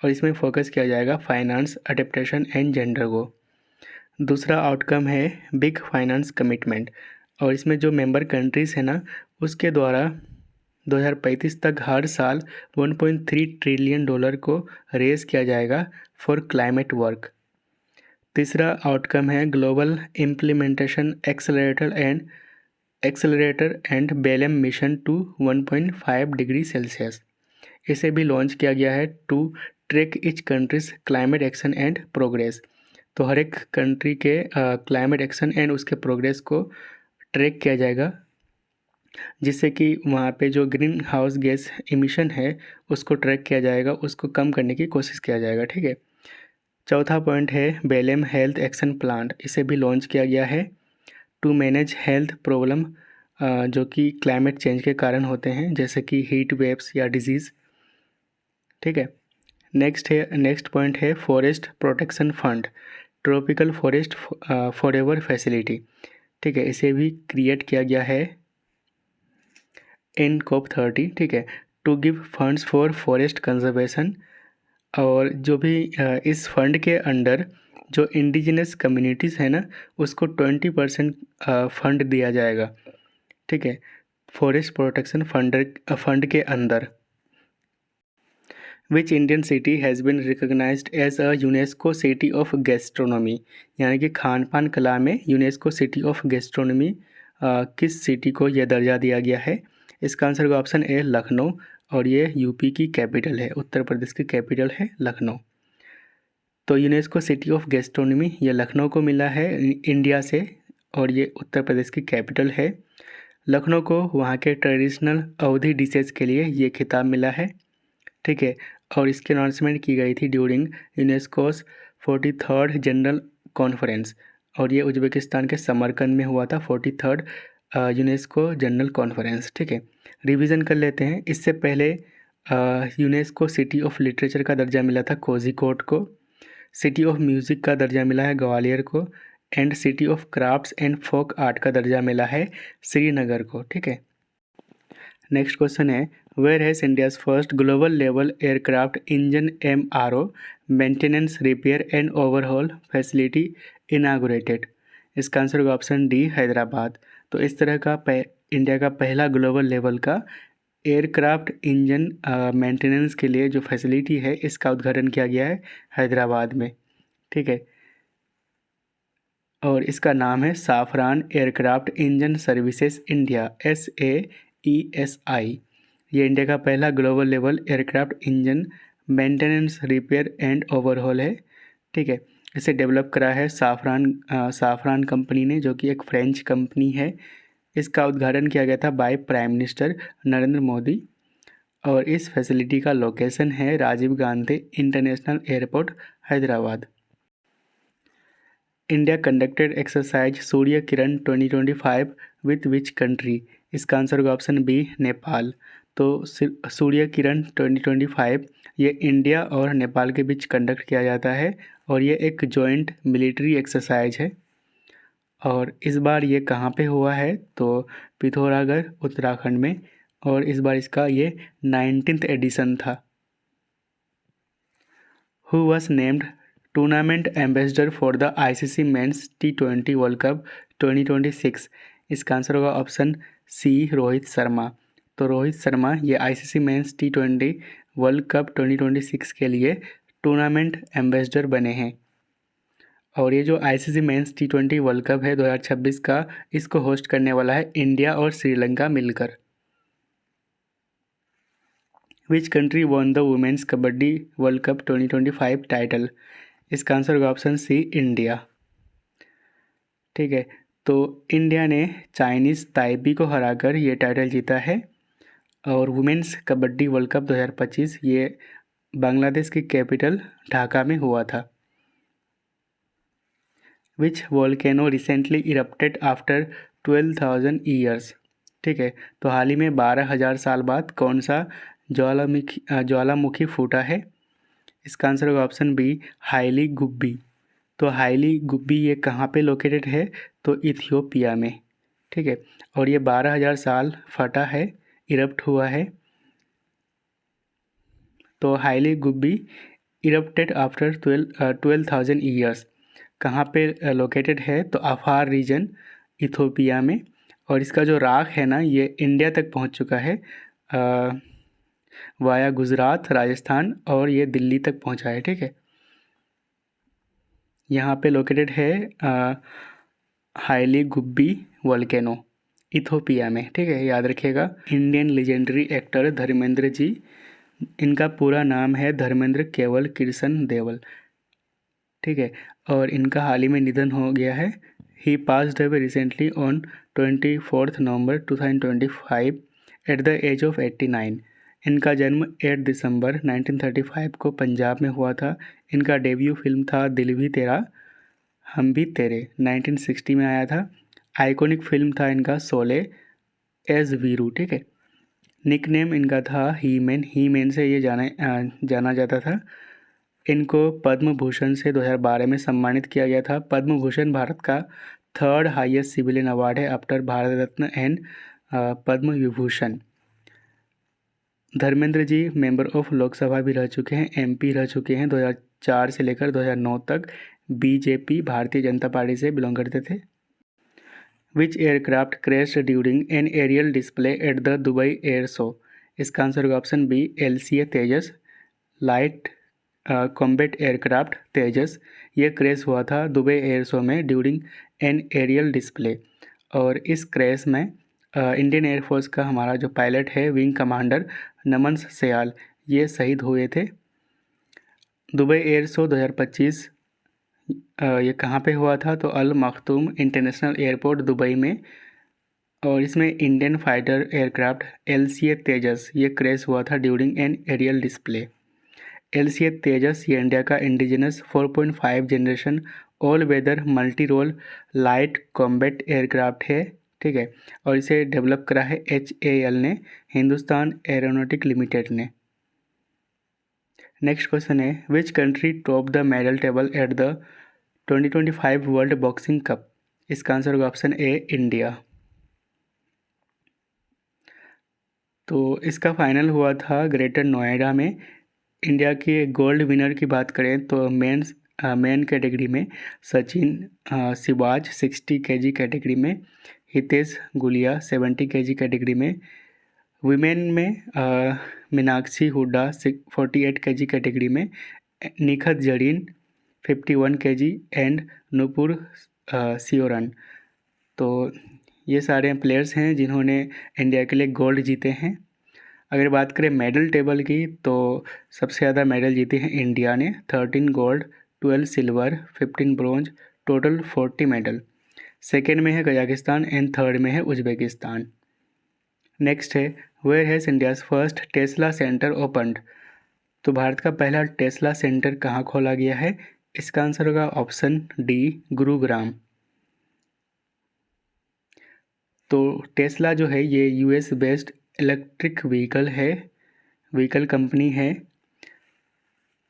Speaker 1: और इसमें फोकस किया जाएगा फाइनेंस, अडेप्टेशन एंड जेंडर को। दूसरा आउटकम है बिग फाइनेंस कमिटमेंट, और इसमें जो मेंबर कंट्रीज़ है ना, उसके द्वारा 2035 तक हर साल $1.3 ट्रिलियन को रेज किया जाएगा फॉर क्लाइमेट वर्क। तीसरा आउटकम है global implementation accelerator and Belem mission to 1.5 degree Celsius. इसे भी लॉन्च किया गया है to track each country's climate action and progress. तो हर एक कंट्री के क्लाइमेट एक्शन एंड उसके प्रोग्रेस को ट्रैक किया जाएगा, जिससे कि वहाँ पे जो ग्रीन हाउस गैस इमिशन है उसको ट्रैक किया जाएगा, उसको कम करने की कोशिश किया जाएगा। ठीक है, चौथा पॉइंट है बेलेम हेल्थ एक्शन प्लान, इसे भी लॉन्च किया गया है टू मैनेज हेल्थ प्रॉब्लम जो कि क्लाइमेट चेंज के कारण होते हैं, जैसे कि हीट वेव्स या डिजीज़। ठीक है, नेक्स्ट पॉइंट है forest protection fund, tropical forest forever facility. ठीक है, इसे भी क्रिएट किया गया है इन COP30। ठीक है, to give funds for forest conservation, और जो भी इस फंड के अंडर जो इंडिजिनस कम्युनिटीज़ है ना, उसको 20% फंड दिया जाएगा। ठीक है, फॉरेस्ट प्रोटेक्शन फंड के अंदर। Which Indian city has been recognised as a UNESCO city of gastronomy, यानी कि खान पान कला में यूनेस्को सिटी ऑफ गैस्ट्रोनॉमी किस सिटी को यह दर्जा दिया गया है? इसका आंसर का ऑप्शन ए लखनऊ, और ये यूपी की कैपिटल है, उत्तर प्रदेश की कैपिटल है लखनऊ। तो यूनेस्को सिटी ऑफ गैस्ट्रोनॉमी ये लखनऊ को मिला है इंडिया से, और ये उत्तर प्रदेश की कैपिटल है। लखनऊ को वहाँ के ट्रेडिशनल अवधी डिशेज़ के लिए ये खिताब मिला है। ठीक है, और इसकी अनाउंसमेंट की गई थी during UNESCO's 43rd general conference, और ये उज्बेकिस्तान के समरकंद में हुआ था 43rd यूनेस्को जनरल कॉन्फ्रेंस। ठीक है, रिवीजन कर लेते हैं। इससे पहले यूनेस्को सिटी ऑफ लिटरेचर का दर्जा मिला था कोझिकोड को, सिटी ऑफ म्यूज़िक का दर्जा मिला है ग्वालियर को, and city of crafts and folk art का दर्जा मिला है श्रीनगर को। ठीक है, नेक्स्ट क्वेश्चन है where has India's first global level aircraft engine MRO maintenance repair and overhaul facility inaugurated? इसका आंसर होगा ऑप्शन डी हैदराबाद। तो इस तरह का इंडिया का पहला ग्लोबल लेवल का एयरक्राफ्ट इंजन मेंटेनेंस के लिए जो फैसिलिटी है, इसका उद्घाटन किया गया है हैदराबाद में। ठीक है, और इसका नाम है Safran aircraft engine services India SAESI। ये इंडिया का पहला global level aircraft engine maintenance repair and overhaul है। ठीक है, इसे डेवलप करा है साफरान कंपनी ने, जो कि एक फ्रेंच कंपनी है। इसका उद्घाटन किया गया था by prime minister Narendra Modi, और इस फैसिलिटी का लोकेशन है Rajiv Gandhi international airport Hyderabad. India conducted exercise Surya Kiran 2025 with which country? इसका आंसर होगा ऑप्शन बी नेपाल। तो सूर्य किरण 2025 ये इंडिया और नेपाल के बीच कंडक्ट किया जाता है, और ये एक जॉइंट मिलिट्री एक्सरसाइज है। और इस बार ये कहाँ पे हुआ है? तो पिथौरागढ़ उत्तराखंड में, और इस बार इसका ये 19th एडिशन था। Who was named tournament ambassador for the ICC men's T20 world cup 2026? इसका आंसर होगा ऑप्शन सी रोहित शर्मा। तो रोहित शर्मा ये ICC men's T20 world cup 2026 के लिए टूर्नामेंट एम्बेसडर बने हैं। और ये जो ICC men's T20 world cup है 2026 का, इसको होस्ट करने वाला है इंडिया और श्रीलंका मिलकर। Which country won the women's kabaddi world cup 2025 title? इसका आंसर होगा ऑप्शन सी इंडिया। ठीक है, तो इंडिया ने चाइनीज़ ताइपी को हराकर ये टाइटल जीता है, और वुमेन्स कबड्डी वर्ल्ड कप 2025 ये बांग्लादेश की कैपिटल ढाका में हुआ था। Which volcano recently erupted after 12,000 years? ठीक है, तो हाल ही में 12,000 साल बाद कौन सा ज्वालामुखी फूटा है? इसका आंसर होगा ऑप्शन बी हाईली गुब्बी। तो हाईली गुब्बी ये कहाँ पे लोकेटेड है? तो इथियोपिया में। ठीक है, और ये 12,000 साल फटा है, इरप्ट हुआ है। तो highly Gubbi erupted after 12,000 years कहाँ पे लोकेटेड है? तो अफार रीजन इथियोपिया में, और इसका जो राख है ना, ये इंडिया तक पहुँच चुका है वाया गुजरात, राजस्थान, और ये दिल्ली तक पहुँचा है। ठीक है, यहाँ पे लोकेटेड है हाईली गुब्बी वोल्केनो इथियोपिया में। ठीक है, याद रखिएगा। Indian legendary actor Dharmendra ji, इनका पूरा नाम है धर्मेंद्र केवल कृष्ण देवल। ठीक है, और इनका हाल ही में निधन हो गया है। He passed away recently on 24 November 2025 at the age of 89। इनका जन्म 8 दिसंबर 1935 को पंजाब में हुआ था। इनका डेब्यू फिल्म था दिल भी तेरा हम भी तेरे, 1960 में आया था। आइकॉनिक फिल्म था इनका शोले एज वीरू, ठीक है। निकनेम इनका था ही मैन से ये जाना जाता था। इनको पद्म भूषण से 2012 में सम्मानित किया गया था। पद्म भूषण भारत का थर्ड हाईएस्ट सिविलियन अवार्ड है after Bharat Ratna and Padma Vibhushan. Dharmendra ji member of Lok Sabha भी रह चुके हैं, एमपी रह चुके हैं 2004 से लेकर 2009 तक। बीजेपी भारतीय जनता पार्टी से बिलोंग करते थे। Which aircraft crashed during an aerial display at the Dubai air show? इसका आंसर होगा option B LCA Tejas, light combat aircraft Tejas. ये क्रैश हुआ था दुबई एयर शो में ड्यूरिंग एन एरियल डिस्प्ले। और इस क्रैश में इंडियन एयरफोर्स का हमारा जो पायलट है विंग कमांडर नमन सयाल, ये शहीद हुए थे। दुबई एयर शो 2025 ये कहाँ पे हुआ था? तो Al Maktoum international airport Dubai में। और इसमें Indian fighter aircraft LCA Tejas ये क्रैश हुआ था during an aerial display. LCA Tejas ये इंडिया का indigenous 4.5 generation all weather multi role light combat aircraft है, ठीक है। और इसे डेवलप करा है HAL ने, हिंदुस्तान एरोनॉटिक लिमिटेड ने। नेक्स्ट क्वेश्चन है which country top the medal table at the 2025 world boxing cup? इसका आंसर होगा ऑप्शन ए इंडिया। तो इसका फाइनल हुआ था ग्रेटर नोएडा में। इंडिया के गोल्ड विनर की बात करें तो मेन कैटेगरी में सचिन सिवाज 60 kg कैटेगरी में, हितेश गुलिया 70 kg कैटेगरी में। विमेन में मीनाक्षी हुड्डा 48 kg कैटेगरी में, निखत जरीन 51 kg एंड नूपुर सियोरन। तो ये सारे प्लेयर्स हैं जिन्होंने इंडिया के लिए गोल्ड जीते हैं। अगर बात करें मेडल टेबल की तो सबसे ज़्यादा मेडल जीते हैं इंडिया ने, 13 gold 12 silver 15 bronze, total 40 medal. Second में है कजाकिस्तान एंड थर्ड में है उज्बेकिस्तान। नेक्स्ट है where has India's first Tesla centre opened? तो भारत का पहला टेस्ला सेंटर कहाँ खोला गया है? इसका आंसर होगा ऑप्शन डी गुरुग्राम। तो टेस्ला जो है ये US based electric vehicle company है,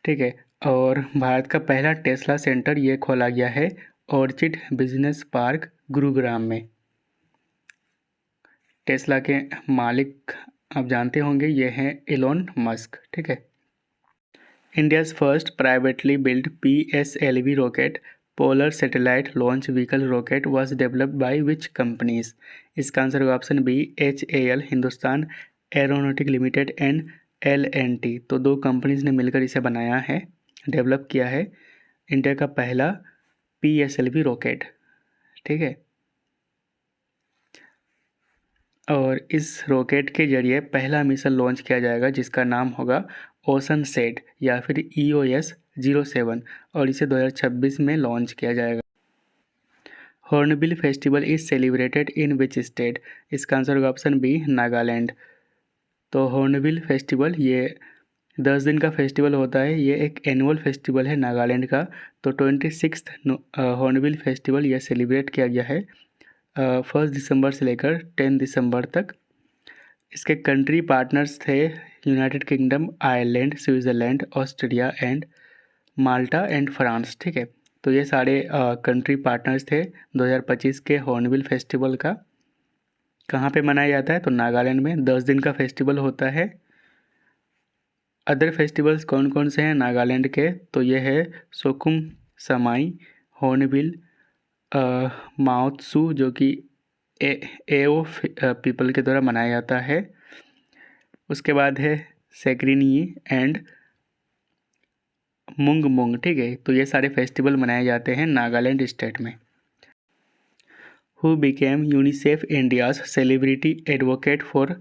Speaker 1: ठीक है। और भारत का पहला टेस्ला सेंटर ये खोला गया है ऑर्चिड बिजनेस पार्क गुरुग्राम में। टेस्ला के मालिक आप जानते होंगे ये हैं एलोन मस्क, ठीक है। India's first privately build PSLV rocket polar satellite launch vehicle rocket was developed by which companies? इसका आंसर होगा option B HAL Hindustan aeronautic limited and L&T। तो दो कंपनीज ने मिलकर इसे बनाया है, डेवलप किया है। इंडिया का पहला PSLV रॉकेट, ठीक है। और इस रॉकेट के जरिए पहला मिशन लॉन्च किया जाएगा जिसका नाम होगा ओशनसेट या फिर EOS 07 और इसे 2026 में लॉन्च किया जाएगा। Hornbill festival is celebrated in which state? इसका आंसर होगा ऑप्शन बी नागालैंड। तो हॉर्नबिल फेस्टिवल ये 10 दिन का फेस्टिवल होता है, ये एक एनुअल फेस्टिवल है नागालैंड का। तो 26 हॉर्नबिल फेस्टिवल यह सेलिब्रेट किया गया है 1 दिसंबर से लेकर 10 दिसंबर तक। इसके कंट्री पार्टनर्स थे United kingdom, Ireland, Switzerland, Austria and Malta and France, ठीक है। तो ये सारे कंट्री पार्टनर्स थे 2025 के हॉर्नबिल फेस्टिवल का। कहाँ पे मनाया जाता है? तो नागालैंड में 10 दिन का फेस्टिवल होता है। अदर फेस्टिवल्स कौन कौन से हैं नागालैंड के? तो ये है सोकुम समाई, हॉर्नबिल, माओत्सू जो कि एओ पीपल के द्वारा मनाया जाता है। उसके बाद है सेक्रिनी एंड मुंग, ठीक है। तो ये सारे फेस्टिवल मनाए जाते हैं नागालैंड स्टेट में। Who became UNICEF India's celebrity advocate for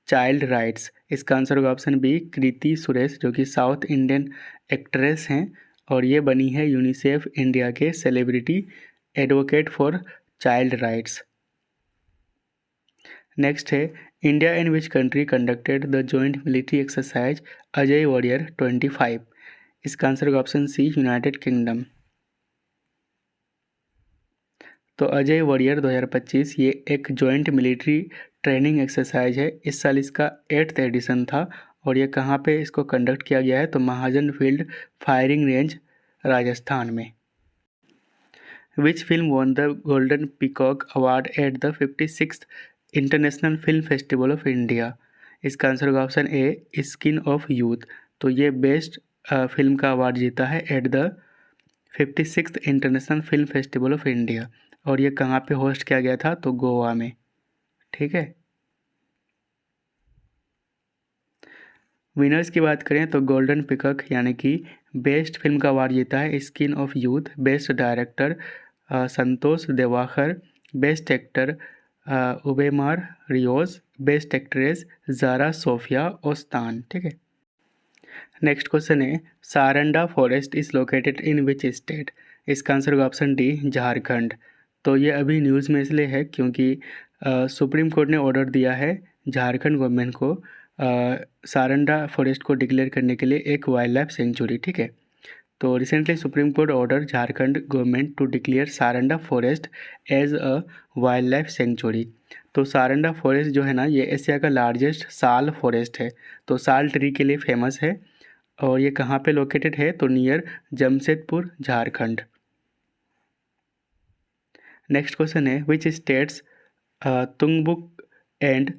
Speaker 1: child rights? इसका आंसर होगा ऑप्शन बी कृति सुरेश जो कि साउथ इंडियन एक्ट्रेस हैं और ये बनी है यूनिसेफ इंडिया के celebrity advocate for child rights. Next है India and which country conducted the joint military exercise Ajay warrior 25? इसका आंसर होगा ऑप्शन सी, यूनाइटेड किंगडम। तो अजय वॉरियर 2025 ये एक जॉइंट मिलिट्री ट्रेनिंग एक्सरसाइज है। इस साल इसका 8th एडिशन था और ये कहाँ पे इसको कंडक्ट किया गया है? तो महाजन फील्ड फायरिंग रेंज, राजस्थान में। Which film won the golden peacock award at the 56th international film festival of India? इसका आंसर होगा option A, skin of youth. तो ये बेस्ट फिल्म का अवार्ड जीता है at the 56th international film festival of India. और ये कहाँ पे होस्ट किया गया था? तो गोवा में। ठीक है। विनर्स की बात करें तो गोल्डन पिकॉक यानी कि बेस्ट फिल्म का अवार्ड जीता है skin of youth. Best director Santosh Devakhar. Best actor Ubeimar Rios. Best actress Zara Sofia Ostan. ठीक है। नेक्स्ट क्वेश्चन है, Saranda forest is located in which state? इसका आंसर होगा ऑप्शन डी, झारखंड। तो ये अभी न्यूज़ में इसलिए है क्योंकि सुप्रीम कोर्ट ने ऑर्डर दिया है झारखंड गवर्नमेंट को सारंडा फॉरेस्ट को डिक्लेयर करने के लिए एक वाइल्ड लाइफ सेंचुरी। ठीक है। तो recently supreme court order Jharkhand government to declare Saranda forest as a wildlife sanctuary. तो सारंडा फॉरेस्ट जो है ना, ये एशिया का लार्जेस्ट साल फॉरेस्ट है। तो साल ट्री के लिए फेमस है और ये कहाँ पे लोकेटेड है? तो near Jamshedpur, Jharkhand. Next question है, which states Tungbuk and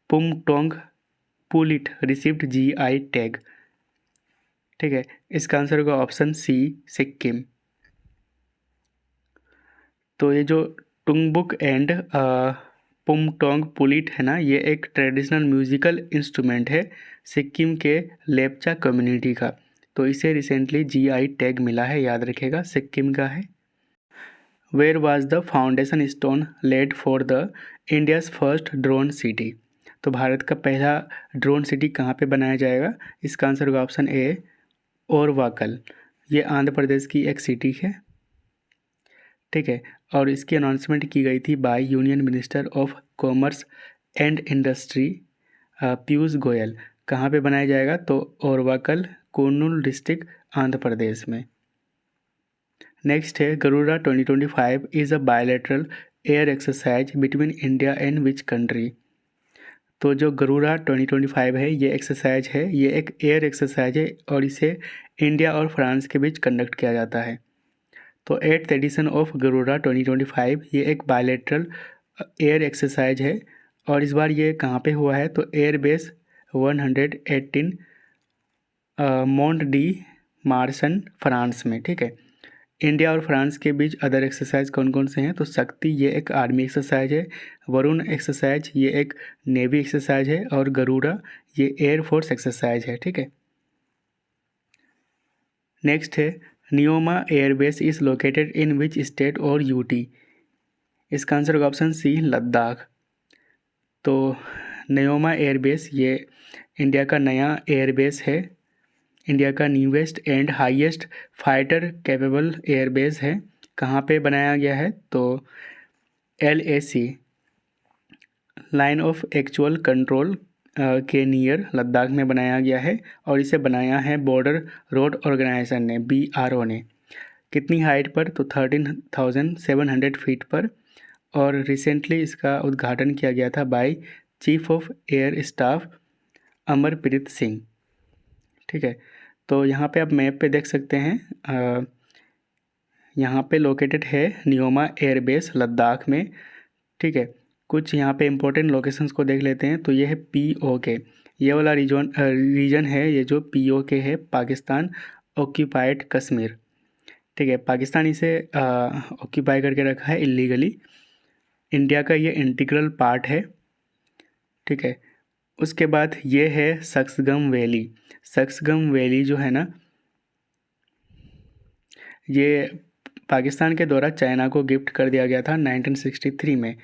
Speaker 1: Pumtong Pulit received GI tag? ठीक है। इसका आंसर होगा ऑप्शन सी, सिक्किम। तो ये जो टुंगबुक एंड पुमटोंग पुलिट है ना, ये एक ट्रेडिशनल म्यूजिकल इंस्ट्रूमेंट है सिक्किम के लेप्चा कम्युनिटी का। तो इसे रिसेंटली GI टैग मिला है, याद रखिएगा, सिक्किम का है। Where was the foundation stone laid for the India's first drone city? तो भारत का पहला ड्रोन सिटी कहाँ पे बनाया जाएगा? इसका आंसर होगा ऑप्शन ए, ओरवाकल। ये आंध्र प्रदेश की एक सिटी है। ठीक है। और इसकी अनाउंसमेंट की गई थी by union minister of commerce and industry Piyush Goyal. कहाँ पे बनाया जाएगा? तो ओरवाकल, कुर्नूल डिस्ट्रिक्ट, आंध्र प्रदेश में। नेक्स्ट है, Garuda 2025 is a bilateral air exercise between India and which country? तो जो गरुड़ा 2025 है ये एक्सरसाइज है, ये एक एयर एक्सरसाइज है और इसे इंडिया और फ्रांस के बीच कंडक्ट किया जाता है। तो 8th एडिशन ऑफ गरुड़ा 2025 ये एक बायलैटरल एयर एक्सरसाइज है और इस बार ये कहाँ पे हुआ है? तो एयरबेस 118 मोंट डी मार्सन, फ्रांस में। ठीक है। इंडिया और फ्रांस के बीच अदर एक्सरसाइज कौन कौन से हैं? तो शक्ति ये एक आर्मी एक्सरसाइज है, वरुण एक्सरसाइज ये एक नेवी एक्सरसाइज है और गरुड़ा ये एयरफोर्स एक्सरसाइज है। ठीक है। नेक्स्ट है, Nyoma airbase is located in which state और यूटी? इसका आंसर होगा ऑप्शन सी, लद्दाख। तो नियोमा एयरबेस ये इंडिया का नया एयरबेस है, इंडिया का newest and highest fighter capable airbase है। कहाँ पे बनाया गया है? तो LAC, line of actual control के नियर लद्दाख में बनाया गया है और इसे बनाया है बॉर्डर रोड ऑर्गेनाइजेशन ने, BRO ने। कितनी हाइट पर? तो 13,700 फीट पर। और रिसेंटली इसका उद्घाटन किया गया था by chief of air staff Amarpreet Singh. ठीक है। तो यहाँ पे आप मैप पे देख सकते हैं, यहाँ पे लोकेटेड है नियोमा एयरबेस लद्दाख में। ठीक है। कुछ यहाँ पे इम्पोर्टेंट लोकेशंस को देख लेते हैं। तो ये है POK, ये वाला रीजन है, ये जो POK है, पाकिस्तान ऑक्यूपाइड कश्मीर। ठीक है। पाकिस्तान इसे ऑक्यूपाई करके रखा है इलीगली। इंडिया का ये इंटीग्रल पार्ट है। ठीक है। उसके बाद ये है सक्सगम वैली। सक्सगम वैली जो है ना, ये पाकिस्तान के द्वारा चाइना को गिफ्ट कर दिया गया था 1963 में।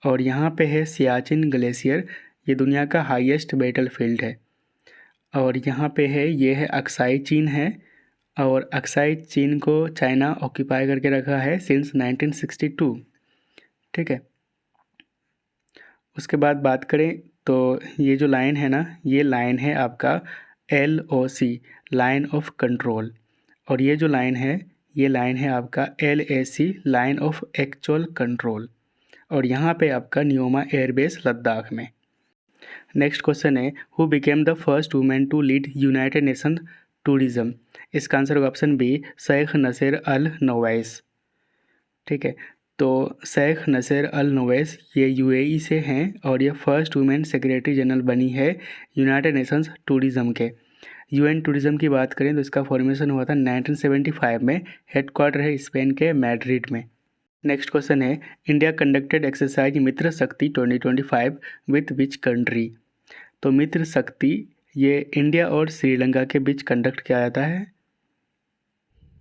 Speaker 1: और यहाँ पे है सियाचिन ग्लेशियर, ये दुनिया का हाईएस्ट बैटल फील्ड है। और यहाँ पे है, ये है अक्साई चीन है और अक्साई चीन को चाइना ऑक्यूपाई करके रखा है सिंस 1962। ठीक है। उसके बाद बात करें तो ये जो लाइन है ना, ये लाइन है आपका LOC, लाइन ऑफ कंट्रोल, और ये जो लाइन है, ये लाइन है आपका LAC, line of actual control, और यहाँ पे आपका न्योमा एयरबेस लद्दाख में। नेक्स्ट क्वेश्चन है, who became the first woman to lead United Nation tourism? इसका आंसर होगा option B, Sheikh Nasser Al Nowais. ठीक है, तो शेख नसीर अल नवैस ये UAE से हैं और ये फर्स्ट वुमेन सेक्रेटरी जनरल बनी है यूनाइटेड नेशंस टूरिज़्म के। UN टूरिज़्म की बात करें तो इसका फॉर्मेशन हुआ था 1975 में, हेडक्वार्टर है स्पेन के मैड्रिड में। नेक्स्ट क्वेश्चन है, इंडिया कंडक्टेड एक्सरसाइज मित्र शक्ति 2025 विथ विच कंट्री? तो मित्र शक्ति ये इंडिया और श्रीलंका के बीच कंडक्ट किया जाता है,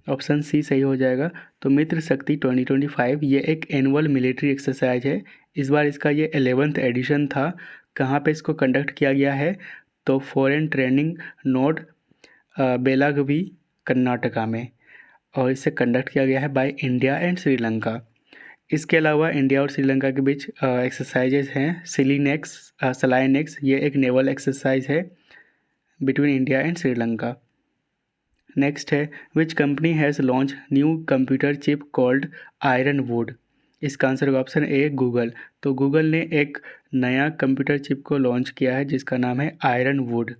Speaker 1: ऑप्शन सी सही हो जाएगा। तो मित्र शक्ति 2025 ये एक एनुअल मिलिट्री एक्सरसाइज है, इस बार इसका ये 11th एडिशन था। कहाँ पे इसको कंडक्ट किया गया है? तो foreign training node Belagavi Karnataka में, और इसे कंडक्ट किया गया है बाय इंडिया एंड श्रीलंका। इसके अलावा इंडिया और श्रीलंका के बीच एक्सरसाइजेज हैं सलाइनेक्स, ये एक नेवल एक्सरसाइज है between India and Sri. Next है, which company has launch new computer chip called Ironwood? इसका आंसर होगा ऑप्शन ए, गूगल। तो गूगल ने एक नया कंप्यूटर चिप को लॉन्च किया है जिसका नाम है आयरन वुड।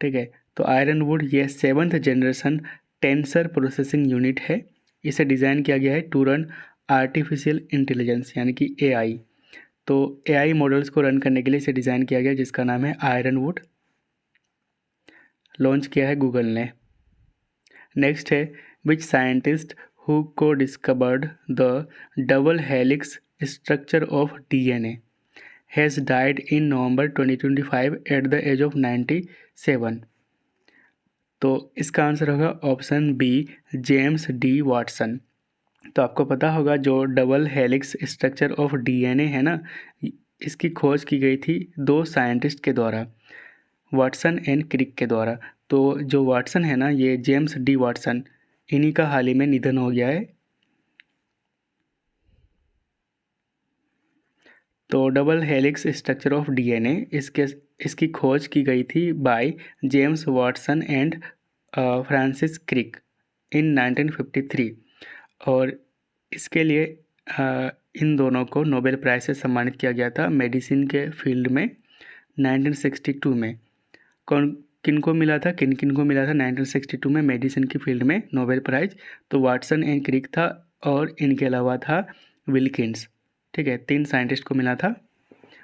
Speaker 1: ठीक है, तो आयरन वुड ये 7th generation tensor processing unit है। इसे डिज़ाइन किया गया है टू रन आर्टिफिशियल इंटेलिजेंस यानी कि AI। तो AI मॉडल्स को रन करने के लिए इसे डिज़ाइन किया गया जिसका नाम है आयरन वुड, लॉन्च किया है गूगल ने। नेक्स्ट है, which scientist who codiscovered the double helix structure of DNA has died in November 2025 at the age of 97? तो इसका आंसर होगा option B, James D Watson. तो आपको पता होगा जो double helix structure of DNA है ना, इसकी खोज की गई थी 2 साइंटिस्ट के द्वारा, वाटसन एंड क्रिक के द्वारा। तो जो वाटसन है ना, ये जेम्स डी वाटसन, इन्हीं का हाल ही में निधन हो गया है। तो double helix structure of DNA इसकी खोज की गई थी by James Watson and Francis Crick in 1953, और इसके लिए इन दोनों को नोबेल प्राइज से सम्मानित किया गया था मेडिसिन के फील्ड में 1962 में। किन को मिला था 1962 में मेडिसिन की फील्ड में नोबेल प्राइज? तो वाटसन एंड क्रिक था और इनके अलावा था विल्किंस। ठीक है, 3 साइंटिस्ट को मिला था,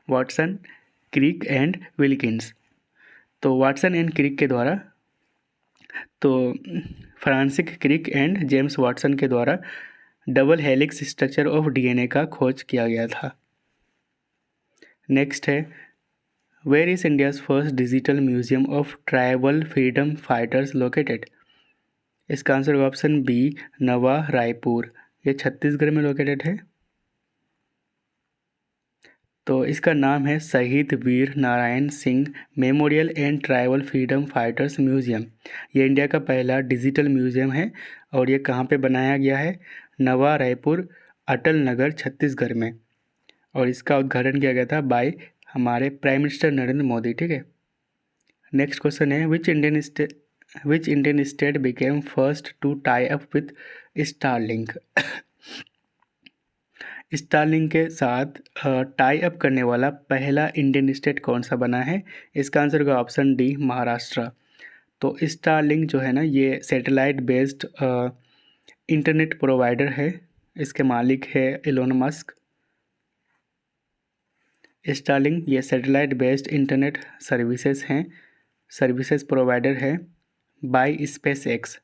Speaker 1: वाटसन, क्रिक एंड विल्किंस। तो वाटसन एंड क्रिक के द्वारा, तो Francis Crick and James Watson के द्वारा double helix structure of DNA का खोज किया गया था। नेक्स्ट है, where is India's first digital museum of tribal freedom fighters located? इसका आंसर होगा ऑप्शन बी, नवा रायपुर। ये छत्तीसगढ़ में लोकेटेड है। तो इसका नाम है Shaheed Veer Narayan Singh memorial and tribal freedom fighters museum. ये इंडिया का पहला डिजिटल म्यूजियम है और ये कहाँ पे बनाया गया है? नवा रायपुर, अटल नगर, छत्तीसगढ़ में, और इसका उद्घाटन किया गया था बाय हमारे प्राइम मिनिस्टर नरेंद्र मोदी। ठीक है, नेक्स्ट क्वेश्चन है, which Indian state became first to tie up with Starlink? Starlink के साथ टाई अप करने वाला पहला इंडियन स्टेट कौन सा बना है? इसका आंसर होगा ऑप्शन डी, महाराष्ट्र। तो स्टारलिंक जो है ना, ये सैटेलाइट बेस्ड इंटरनेट प्रोवाइडर है, इसके मालिक है एलोन मस्क। स्टारलिंक ये satellite based internet services provider है बाय SpaceX।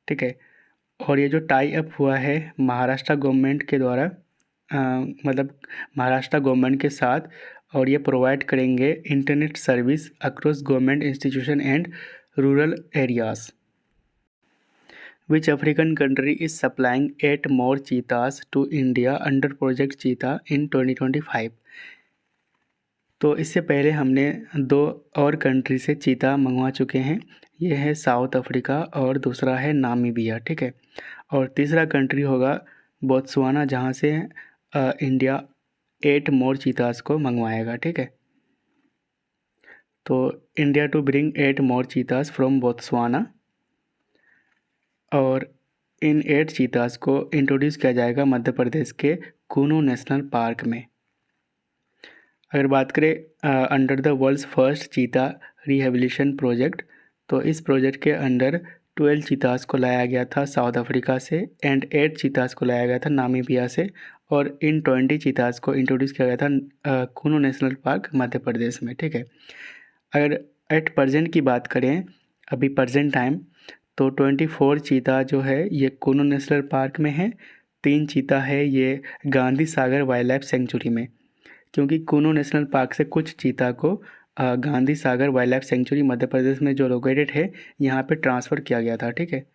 Speaker 1: ठीक है, और ये जो टाई अप हुआ है महाराष्ट्र गवर्नमेंट के द्वारा, मतलब महाराष्ट्र गवर्नमेंट के साथ, और ये प्रोवाइड करेंगे internet service across government institution and rural areas. Which African country is supplying 8 more cheetahs to India under project cheetah in 2025? तो इससे पहले हमने 2 और कंट्री से चीता मंगवा चुके हैं, ये है साउथ अफ्रीका और दूसरा है नामीबिया। ठीक है, और तीसरा कंट्री होगा बोत्सवाना, जहाँ से इंडिया 8 मोर चीतास को मंगवाएगा, ठीक है। तो India to bring 8 more cheetahs from Botswana, और इन 8 चीतास को इंट्रोड्यूस किया जाएगा मध्य प्रदेश के कूनू नेशनल पार्क में। अगर बात करें अंडर द वर्ल्ड्स फर्स्ट चीता रिहेबिलिटेशन प्रोजेक्ट, तो इस प्रोजेक्ट के अंडर 12 चीतास को लाया गया था साउथ अफ्रीका से एंड 8 चीतास को लाया गया था नामीबिया से, और इन 20 चीतास को इंट्रोड्यूस किया गया था कूनू नेशनल पार्क मध्य प्रदेश में, ठीक है। अगर एट प्रेजेंट की बात करें, अभी प्रेजेंट टाइम, तो 24 चीता जो है ये कूनू नेशनल पार्क में है, 3 चीता है ये Gandhi Sagar wild life sanctuary में, क्योंकि कूनू नेशनल पार्क से कुछ चीता को Gandhi Sagar wild life sanctuary Madhya Pradesh में जो लोकेटेड है यहाँ पे ट्रांसफ़र किया गया था, ठीक है।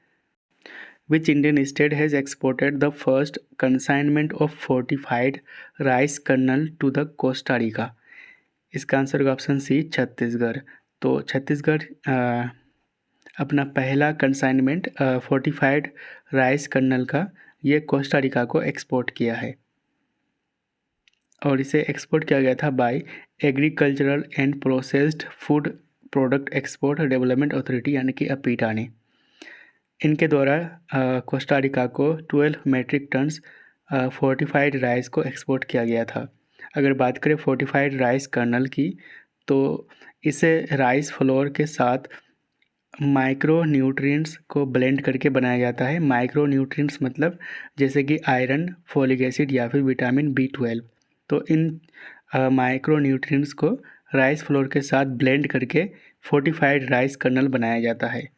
Speaker 1: Which Indian state has exported the first consignment of fortified rice kernel to the Costa Rica? इसका आंसर होगा ऑप्शन सी, छत्तीसगढ़। तो छत्तीसगढ़ अपना पहला कंसाइनमेंट फोर्टिफाइड राइस कर्नल का ये कोस्टा रिका को एक्सपोर्ट किया है, और इसे एक्सपोर्ट किया गया था by agricultural and processed food product export development authority यानी कि अपीटा ने। इनके द्वारा कोस्टा रिका को 12 मेट्रिक टन्स फोर्टिफाइड राइस को एक्सपोर्ट किया गया था। अगर बात करें फोर्टिफाइड राइस कर्नल की, तो इसे राइस फ्लोर के साथ माइक्रो न्यूट्रिएंट्स को ब्लेंड करके बनाया जाता है। माइक्रो न्यूट्रिएंट्स मतलब जैसे कि आयरन, फोलिक एसिड या फिर विटामिन B12। तो इन माइक्रो न्यूट्रिएंट्स को राइस फ्लोर के साथ ब्लेंड करके फोर्टिफाइड राइस कर्नल बनाया जाता है।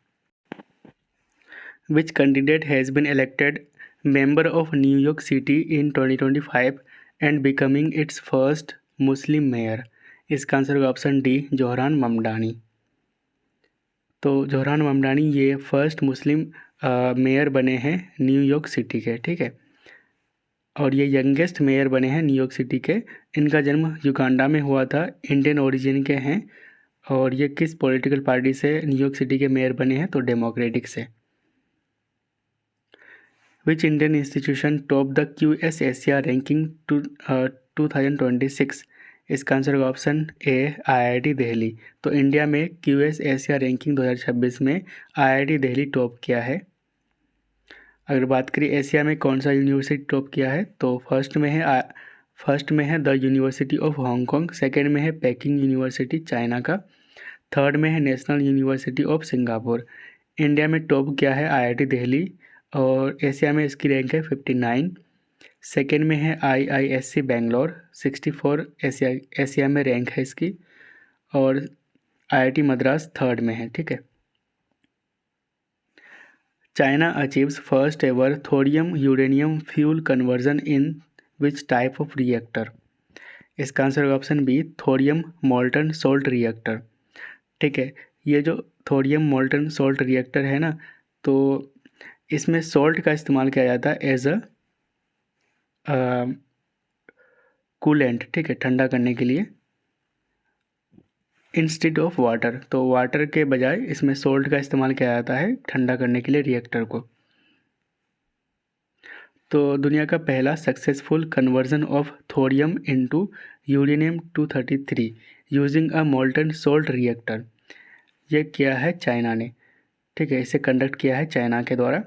Speaker 1: Which candidate has been elected member of New York city in 2025 and becoming its first Muslim mayor? इसका आंसर होगा ऑप्शन डी, जोहरान ममडानी। तो जोहरान ममडानी ये फर्स्ट मुस्लिम मेयर बने हैं न्यूयॉर्क सिटी के, ठीक है, और ये यंगेस्ट मेयर बने हैं न्यूयॉर्क सिटी के। इनका जन्म युगांडा में हुआ था, इंडियन ओरिजिन के हैं, और ये किस पॉलिटिकल पार्टी से न्यूयॉर्क सिटी के मेयर बने हैं? तो डेमोक्रेटिक से। Which Indian institution top the QS Asia ranking 2026? इसका आंसर होगा ऑप्शन ए, IIT दिल्ली। तो इंडिया में QS एशिया रैंकिंग 2026 में IIT दिल्ली टॉप किया है। अगर बात करें एशिया में कौन सा यूनिवर्सिटी टॉप किया है, तो फर्स्ट में है the university of Hong Kong, second में है पेकिंग यूनिवर्सिटी चाइना का, थर्ड में है national university of Singapore. India में टॉप किया है IIT दिल्ली, और एशिया में इसकी रैंक है 59। सेकेंड में है IISc बेंगलोर, 64 एशिया में रैंक है इसकी, और IIT मद्रास थर्ड में है, ठीक है। China achieves first ever thorium uranium fuel conversion in which type of reactor? इसका आंसर होगा option B, thorium molten salt reactor, ठीक है। ये जो थोरियम मोल्टन सोल्ट रिएक्टर है ना, तो इसमें सॉल्ट का इस्तेमाल किया जाता है एज अ कूलेंट, ठीक है, ठंडा करने के लिए, इंस्टेड ऑफ वाटर। तो वाटर के बजाय इसमें सॉल्ट का इस्तेमाल किया जाता है ठंडा करने के लिए रिएक्टर को। तो दुनिया का पहला successful conversion of thorium into uranium 233 using a molten salt reactor, ये किया है चाइना ने, ठीक है, इसे कंडक्ट किया है चाइना के द्वारा,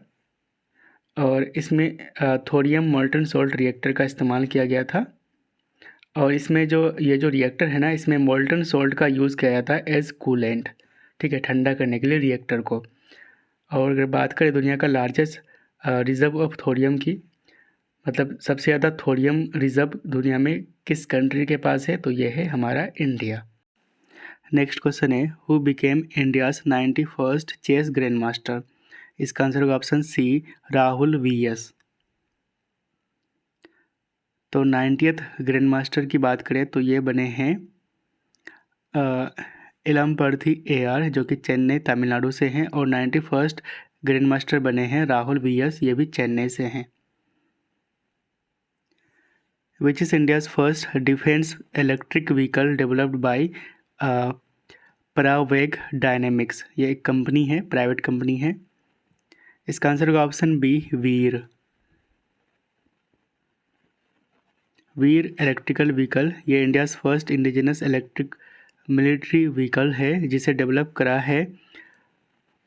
Speaker 1: और इसमें थोरियम मोल्टन सोल्ट रिएक्टर का इस्तेमाल किया गया था। और इसमें जो ये जो रिएक्टर है ना, इसमें मोल्टन सोल्ट का यूज़ किया जाता है एज कूलेंट, ठीक है, ठंडा करने के लिए रिएक्टर को। और अगर बात करें दुनिया का लार्जेस्ट रिजर्व ऑफ थोरियम की, मतलब सबसे ज़्यादा थोरियम रिजर्व दुनिया में किस कंट्री के पास है, तो ये है हमारा इंडिया। नेक्स्ट क्वेश्चन है, who became India's 91st chess grandmaster? इसका आंसर होगा ऑप्शन सी, राहुल VS। तो 90th ग्रैंड मास्टर की बात करें तो ये बने हैं इलमपर्थी AR, जो कि चेन्नई तमिलनाडु से हैं, और 91st ग्रैंड मास्टर बने हैं राहुल VS, ये भी चेन्नई से हैं। Which is India's first defence electric vehicle developed by Paraveg dynamics? ये एक कंपनी है, प्राइवेट कंपनी है। इसका आंसर होगा ऑप्शन बी, वीर। वीर इलेक्ट्रिकल व्हीकल, ये India's first indigenous electric military vehicle है जिसे डेवलप करा है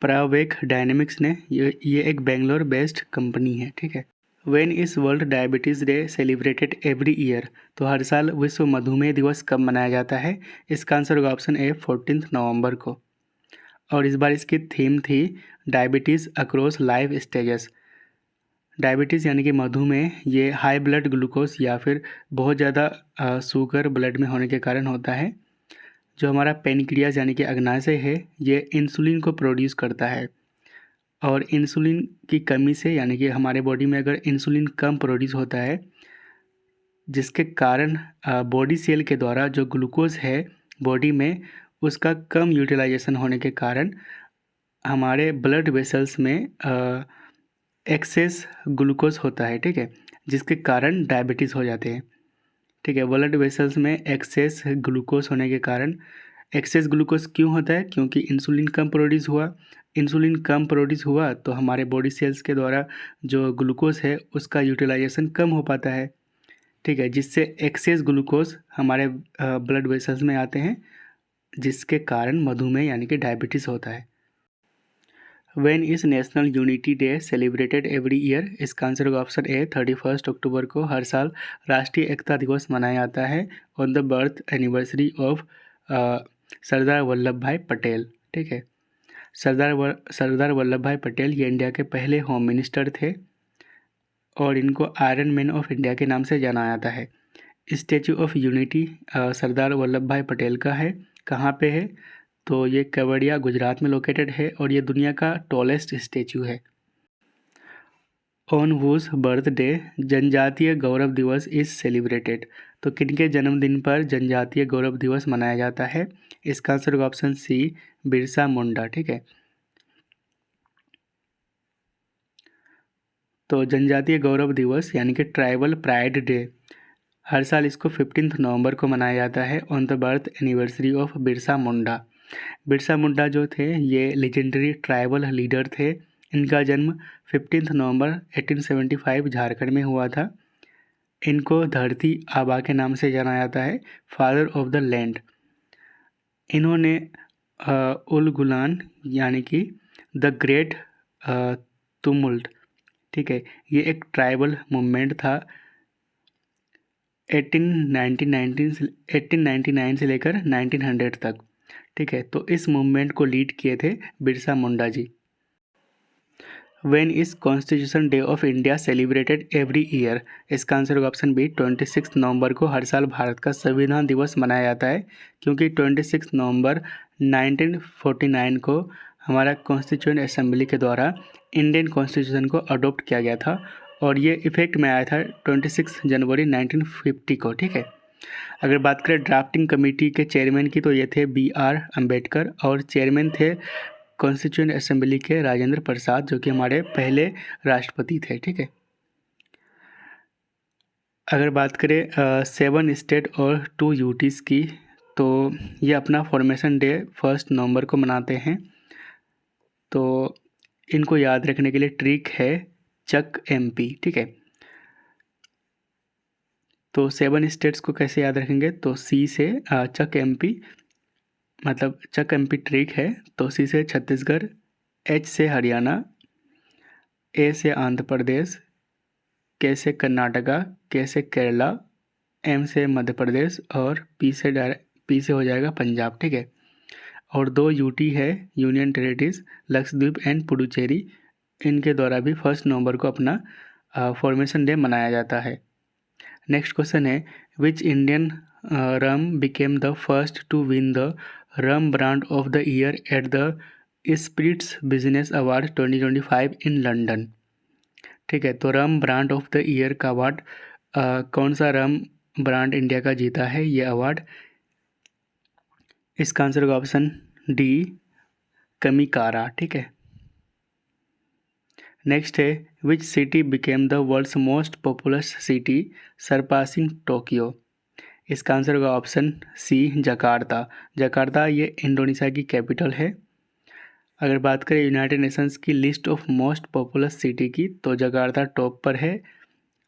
Speaker 1: प्रावेक डायनेमिक्स ने। ये एक बेंगलोर बेस्ड कंपनी है, ठीक है। When is world diabetes day celebrated every year, तो हर साल विश्व मधुमेह दिवस कब मनाया जाता है? इसका आंसर होगा ऑप्शन ए 14 नवंबर को। और इस बार इसकी थीम थी diabetes across life stages. Diabetes यानी कि मधुमेह, ये हाई ब्लड ग्लूकोज या फिर बहुत ज़्यादा शुगर ब्लड में होने के कारण होता है। जो हमारा पेनक्रियाज यानी कि अग्नाशय है, ये इंसुलिन को प्रोड्यूस करता है, और इंसुलिन की कमी से यानी कि हमारे बॉडी में अगर इंसुलिन कम प्रोड्यूस होता है, जिसके कारण बॉडी सेल के द्वारा जो ग्लूकोज है बॉडी में, उसका कम यूटिलाइजेशन होने के कारण हमारे ब्लड वेसल्स में एक्सेस ग्लूकोज होता है, ठीक है, जिसके कारण डायबिटीज़ हो जाते हैं, ठीक है। ब्लड वेसल्स में एक्सेस ग्लूकोज होने के कारण, एक्सेस ग्लूकोज क्यों होता है? क्योंकि इंसुलिन कम प्रोड्यूस हुआ। इंसुलिन कम प्रोड्यूस हुआ तो हमारे बॉडी सेल्स के द्वारा जो ग्लूकोज है उसका यूटिलाइजेशन कम हो पाता है, ठीक है, जिससे एक्सेस ग्लूकोज हमारे ब्लड वेसल्स में आते हैं, जिसके कारण मधुमेह यानी कि डायबिटीज़ होता है। When is national unity day celebrated every year? इसका आंसर होगा ऑप्शन ए 31 अक्टूबर को हर साल राष्ट्रीय एकता दिवस मनाया जाता है on the birth anniversary of Sardar Vallabhbhai Patel, ठीक है। सरदार वल्लभ भाई पटेल ये इंडिया के पहले होम मिनिस्टर थे और इनको आयरन मैन ऑफ इंडिया के नाम से जाना जाता है। Statue of unity Sardar Vallabhbhai Patel का है, कहाँ पे है? तो ये केवड़िया गुजरात में लोकेटेड है और ये दुनिया का टॉलेस्ट स्टैचू है। ऑन हुज बर्थडे जनजातीय गौरव दिवस इज सेलिब्रेटेड? तो किनके जन्मदिन पर जनजातीय गौरव दिवस मनाया जाता है? इसका आंसर होगा ऑप्शन सी बिरसा मुंडा, ठीक है। तो जनजातीय गौरव दिवस यानी कि ट्राइबल प्राइड डे, हर साल इसको 15 नवंबर को मनाया जाता है on the birth anniversary of Birsa Munda. Birsa Munda जो थे ये लेजेंडरी ट्राइबल लीडर थे। इनका जन्म 15 नवंबर 1875 झारखंड में हुआ था। इनको धरती आबा के नाम से जाना जाता है, फादर ऑफ द लैंड। इन्होंने उल गुलान यानी कि द ग्रेट तुमुल्ट, ठीक है, ये एक ट्राइबल मूवमेंट था 1899 से लेकर 1900 तक, ठीक है। तो इस मूवमेंट को लीड किए थे Birsa Munda ji. When is constitution day of India celebrated every year? इसका आंसर होगा ऑप्शन बी 26 नवंबर को हर साल भारत का संविधान दिवस मनाया जाता है, क्योंकि 26 नवंबर 1949 को हमारा कॉन्स्टिट्यूएंट असेंबली के द्वारा इंडियन कॉन्स्टिट्यूशन को अडोप्ट किया गया था और ये इफेक्ट में आया था 26 जनवरी 1950 को, ठीक है। अगर बात करें ड्राफ्टिंग कमेटी के चेयरमैन की, तो ये थे BR अम्बेडकर और चेयरमैन थे कॉन्स्टिट्यूएंट असेंबली के राजेंद्र प्रसाद, जो कि हमारे पहले राष्ट्रपति थे, ठीक है। अगर बात करें 7 स्टेट और 2 यूटीज़ की, तो ये अपना फॉर्मेशन डे 1 नवंबर को मनाते हैं। तो इनको याद रखने के लिए ट्रिक है चक MP, ठीक है। तो 7 स्टेट्स को कैसे याद रखेंगे? तो C से चक MP, मतलब चक MP ट्रिक है। तो C से छत्तीसगढ़, H से हरियाणा, A से आंध्र प्रदेश, K से कर्नाटका, K से केरला, M से मध्य प्रदेश और P से हो जाएगा पंजाब, ठीक है। और 2 UT है union territories Lakshadweep and Puducherry, इनके द्वारा भी 1 नवंबर को अपना फॉर्मेशन डे मनाया जाता है। नेक्स्ट क्वेश्चन है which Indian rum became the first to win the rum brand of the year at the spirits business award 2025 in London, ठीक है। तो rum brand of the year का अवार्ड कौन सा रम ब्रांड इंडिया का जीता है ये अवार्ड? इसका आंसर होगा ऑप्शन डी कमिकारा, ठीक है। नेक्स्ट है which city became the world's most populous city surpassing Tokyo? इसका आंसर होगा ऑप्शन सी जकार्ता। जकार्ता ये इंडोनेशिया की कैपिटल है। अगर बात करें यूनाइटेड नेशंस की list of most populous city की, तो जकार्ता टॉप पर है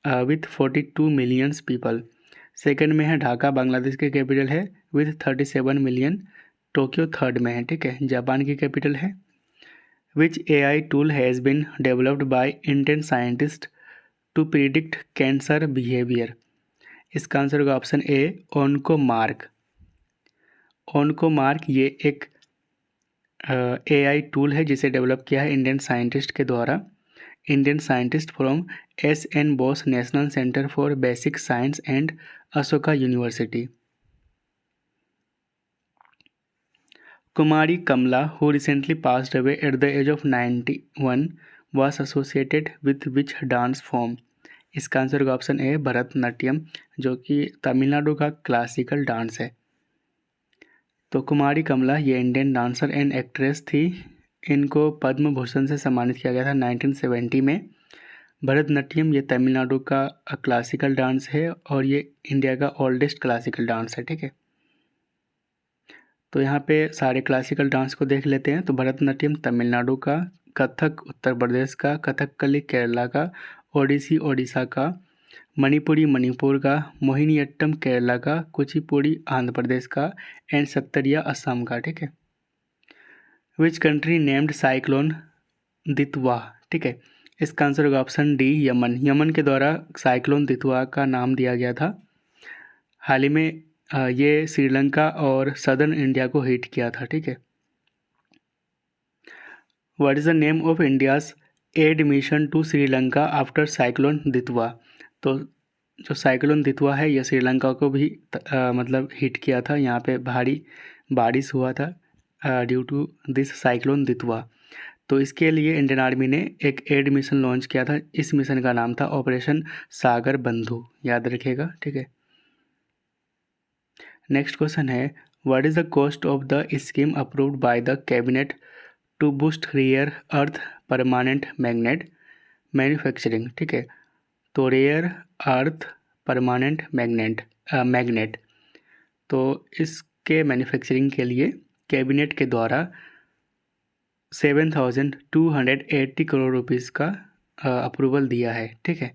Speaker 1: विथ 42 मिलियंस पीपल। सेकंड में है ढाका, बांग्लादेश की कैपिटल है विथ 37 मिलियन। टोक्यो थर्ड में है, ठीक है, जापान की कैपिटल है। Which AI tool has been developed by Indian scientist to predict cancer behaviour? इसका आंसर होगा ऑप्शन ए, ओनकोमार्क। ओनकोमार्क ये एक AI टूल है जिसे डेवलप किया है इंडियन साइंटिस्ट के द्वारा। Indian scientist from SN Bose national centre for basic science and Ashoka university. Kumari Kamala, who recently passed away at the age of 91, was associated with which dance form? इसका answer होगा option ए, भरतनाट्यम, जो कि तमिलनाडु का क्लासिकल डांस है। तो कुमारी कमला ये इंडियन डांसर एंड एक्ट्रेस थी। इनको पद्म भूषण से सम्मानित किया गया था 1970 में। भरतनाट्यम ये तमिलनाडु का क्लासिकल डांस है और ये इंडिया का ओल्डेस्ट क्लासिकल डांस है, ठीक है। तो यहाँ पे सारे क्लासिकल डांस को देख लेते हैं। तो भरतनाट्यम तमिलनाडु का, कथक उत्तर प्रदेश का, कथकली केरला का, ओडिसी ओडिशा का, मणिपुरी मणिपुर का, मोहिनीअट्टम केरला का, कुचिपुड़ी आंध्र प्रदेश का एंड सत्तरिया असम का, ठीक है। विच कंट्री नेम्ड साइक्लोन दितवा, ठीक है, इसका आंसर होगा ऑप्शन डी, यमन। यमन के द्वारा साइक्लोन दितवा का नाम दिया गया था। हाल ही में ये श्रीलंका और सदर्न इंडिया को हिट किया था, ठीक है। What is the name of India's aid mission to Sri Lanka after cyclone Ditwah? तो जो साइक्लोन दितवा है यह श्रीलंका को भी मतलब हिट किया था। यहाँ पे भारी बारिश हुआ था due to this cyclone Ditwah. तो इसके लिए इंडियन आर्मी ने एक एड मिशन लॉन्च किया था। इस मिशन का नाम था ऑपरेशन सागर बंधु, याद रखिएगा, ठीक है। नेक्स्ट क्वेश्चन है, what is the cost of the scheme approved by the cabinet to boost rare earth permanent magnet manufacturing, ठीक है। तो रेयर अर्थ परमानेंट मैग्नेट, तो इसके मैन्युफैक्चरिंग के लिए कैबिनेट के द्वारा 7,280 करोड़ रुपीज़ का अप्रूवल दिया है, ठीक है।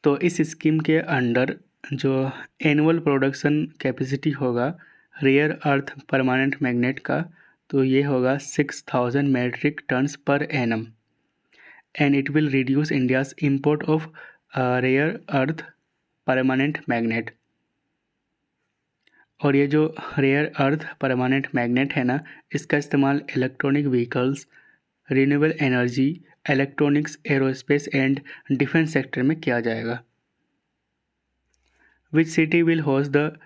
Speaker 1: तो इस स्कीम के अंडर जो एनुअल प्रोडक्शन कैपेसिटी होगा रेयर अर्थ परमानेंट मैग्नेट का, तो ये होगा 6,000 metric tons per annum and it will reduce India's import of rare earth permanent magnet. और ये जो रेयर अर्थ परमानेंट मैग्नेट है ना, इसका इस्तेमाल electronic vehicles, renewable energy, electronics, aerospace and defence sector में किया जाएगा। Which city will host the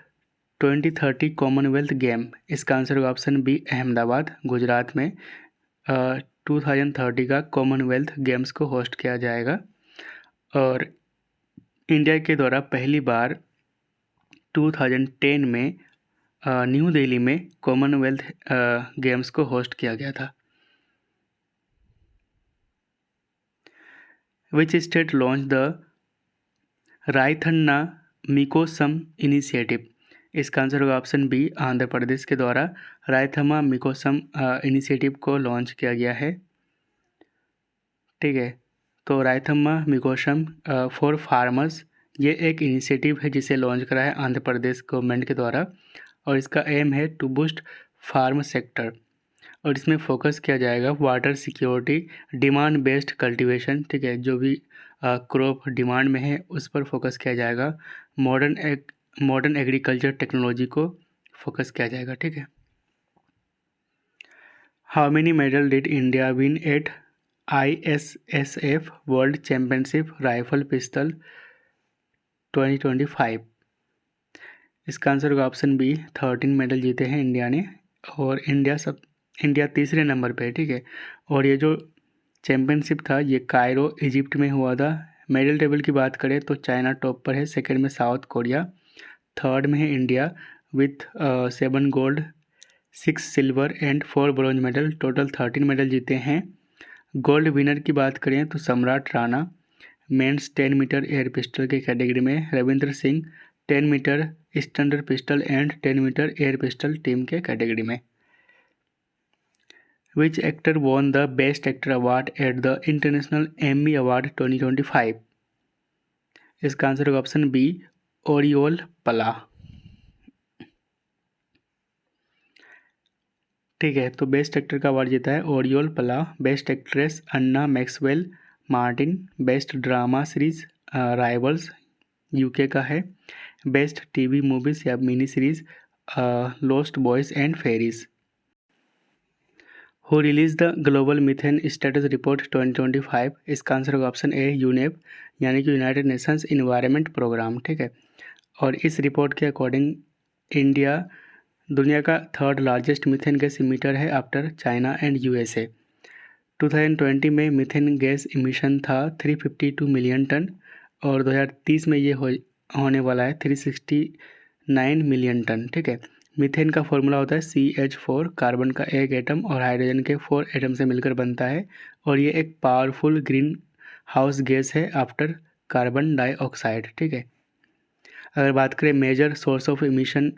Speaker 1: 2030 Commonwealth game? इसका आंसर होगा ऑप्शन बी, अहमदाबाद, गुजरात में 2030 का कॉमनवेल्थ गेम्स को होस्ट किया जाएगा। और इंडिया के द्वारा पहली बार 2010 में न्यू दिल्ली में कॉमनवेल्थ गेम्स को होस्ट किया गया था। Which state launch the Raithanna Mikosam initiative? इसका आंसर होगा ऑप्शन बी, आंध्र प्रदेश के द्वारा रायथम्मा मिकोसम इनिशिएटिव को लॉन्च किया गया है, ठीक है। तो रायथम्मा मिकोसम फॉर फार्मर्स ये एक इनिशिएटिव है जिसे लॉन्च करा है आंध्र प्रदेश गवर्नमेंट के द्वारा और इसका एम है टू बूस्ट फार्म सेक्टर। और इसमें फोकस किया जाएगा water security, demand based cultivation, ठीक है, जो भी क्रॉप डिमांड में है उस पर फोकस किया जाएगा। मॉडर्न एग्रीकल्चर टेक्नोलॉजी को फोकस किया जाएगा, ठीक है। How many medal did India win at ISSF world championship rifle pistol 2025? इसका आंसर होगा ऑप्शन बी, 13 मेडल जीते हैं इंडिया ने और इंडिया तीसरे नंबर पे है, ठीक है। और ये जो चैम्पियनशिप था ये कायरो इजिप्ट में हुआ था। मेडल टेबल की बात करें तो चाइना टॉप पर है, सेकंड में साउथ कोरिया, थर्ड में है India with 7 gold, 6 silver and 4 bronze medal, total 13 medal जीते हैं। गोल्ड विनर की बात करें तो Samrat Rana men's 10 metre air pistol के कैटेगरी में, Ravindra Singh 10 metre standard pistol and 10 metre air pistol team के कैटेगरी में। Which actor won the best actor award at the international Emmy award 2025? इसका आंसर होगा ऑप्शन बी, ओरियोल पला। ठीक है, तो बेस्ट एक्टर का अवार्ड जीता है Oriol Pla. Best actress Anna Maxwell Martin. Best drama series Rivals, UK का है। बेस्ट टीवी मूवीज या mini series lost boys and fairies. Who release the global methane status report 2025? इसका answer होगा option ए, UNEP, यानी कि United Nations environment programme. ठीक है, और इस रिपोर्ट के अकॉर्डिंग इंडिया दुनिया का third largest methane gas emitter है आफ्टर चाइना एंड यूएसए। 2020 में मीथेन गैस इमिशन था 352 मिलियन टन और 2030 में ये होने वाला है 369 मिलियन टन। ठीक है, मीथेन का फॉर्मूला होता है CH4, कार्बन का एक एटम और हाइड्रोजन के 4 एटम से मिलकर बनता है और ये एक पावरफुल ग्रीन हाउस गैस है आफ्टर कार्बन डाइऑक्साइड। ठीक है, अगर बात करें मेजर सोर्स ऑफ इमिशन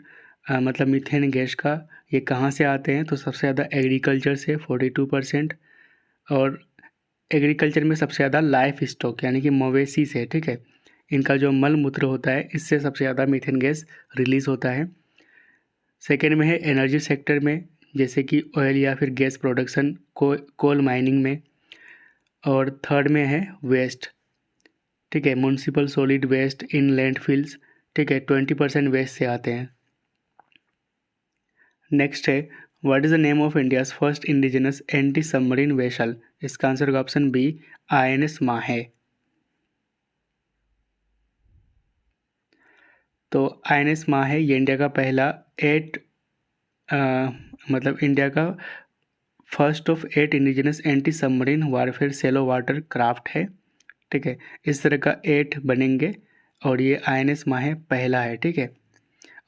Speaker 1: मतलब मीथेन गैस का, ये कहाँ से आते हैं, तो सबसे ज़्यादा एग्रीकल्चर से 42% और एग्रीकल्चर में सबसे ज़्यादा लाइफ स्टॉक यानी कि मवेशी से। ठीक है, इनका जो मल मूत्र होता है इससे सबसे ज़्यादा मीथेन गैस रिलीज़ होता है। सेकेंड में है एनर्जी सेक्टर में, जैसे कि ऑयल या फिर गैस प्रोडक्शन, कोल माइनिंग में। और थर्ड में है वेस्ट। ठीक है, म्यूनसिपल सॉलिड वेस्ट इन लैंडफिल्स। ठीक है, 20% वेस्ट से आते हैं। नेक्स्ट है, what is the name of India's first indigenous anti submarine vessel? इसका आंसर होगा ऑप्शन बी, INS माहे। तो INS माहे ये इंडिया का पहला मतलब इंडिया का first of 8 indigenous anti submarine warfare shallow water craft है। ठीक है, इस तरह का 8 बनेंगे और ये INS माहे पहला है। ठीक है,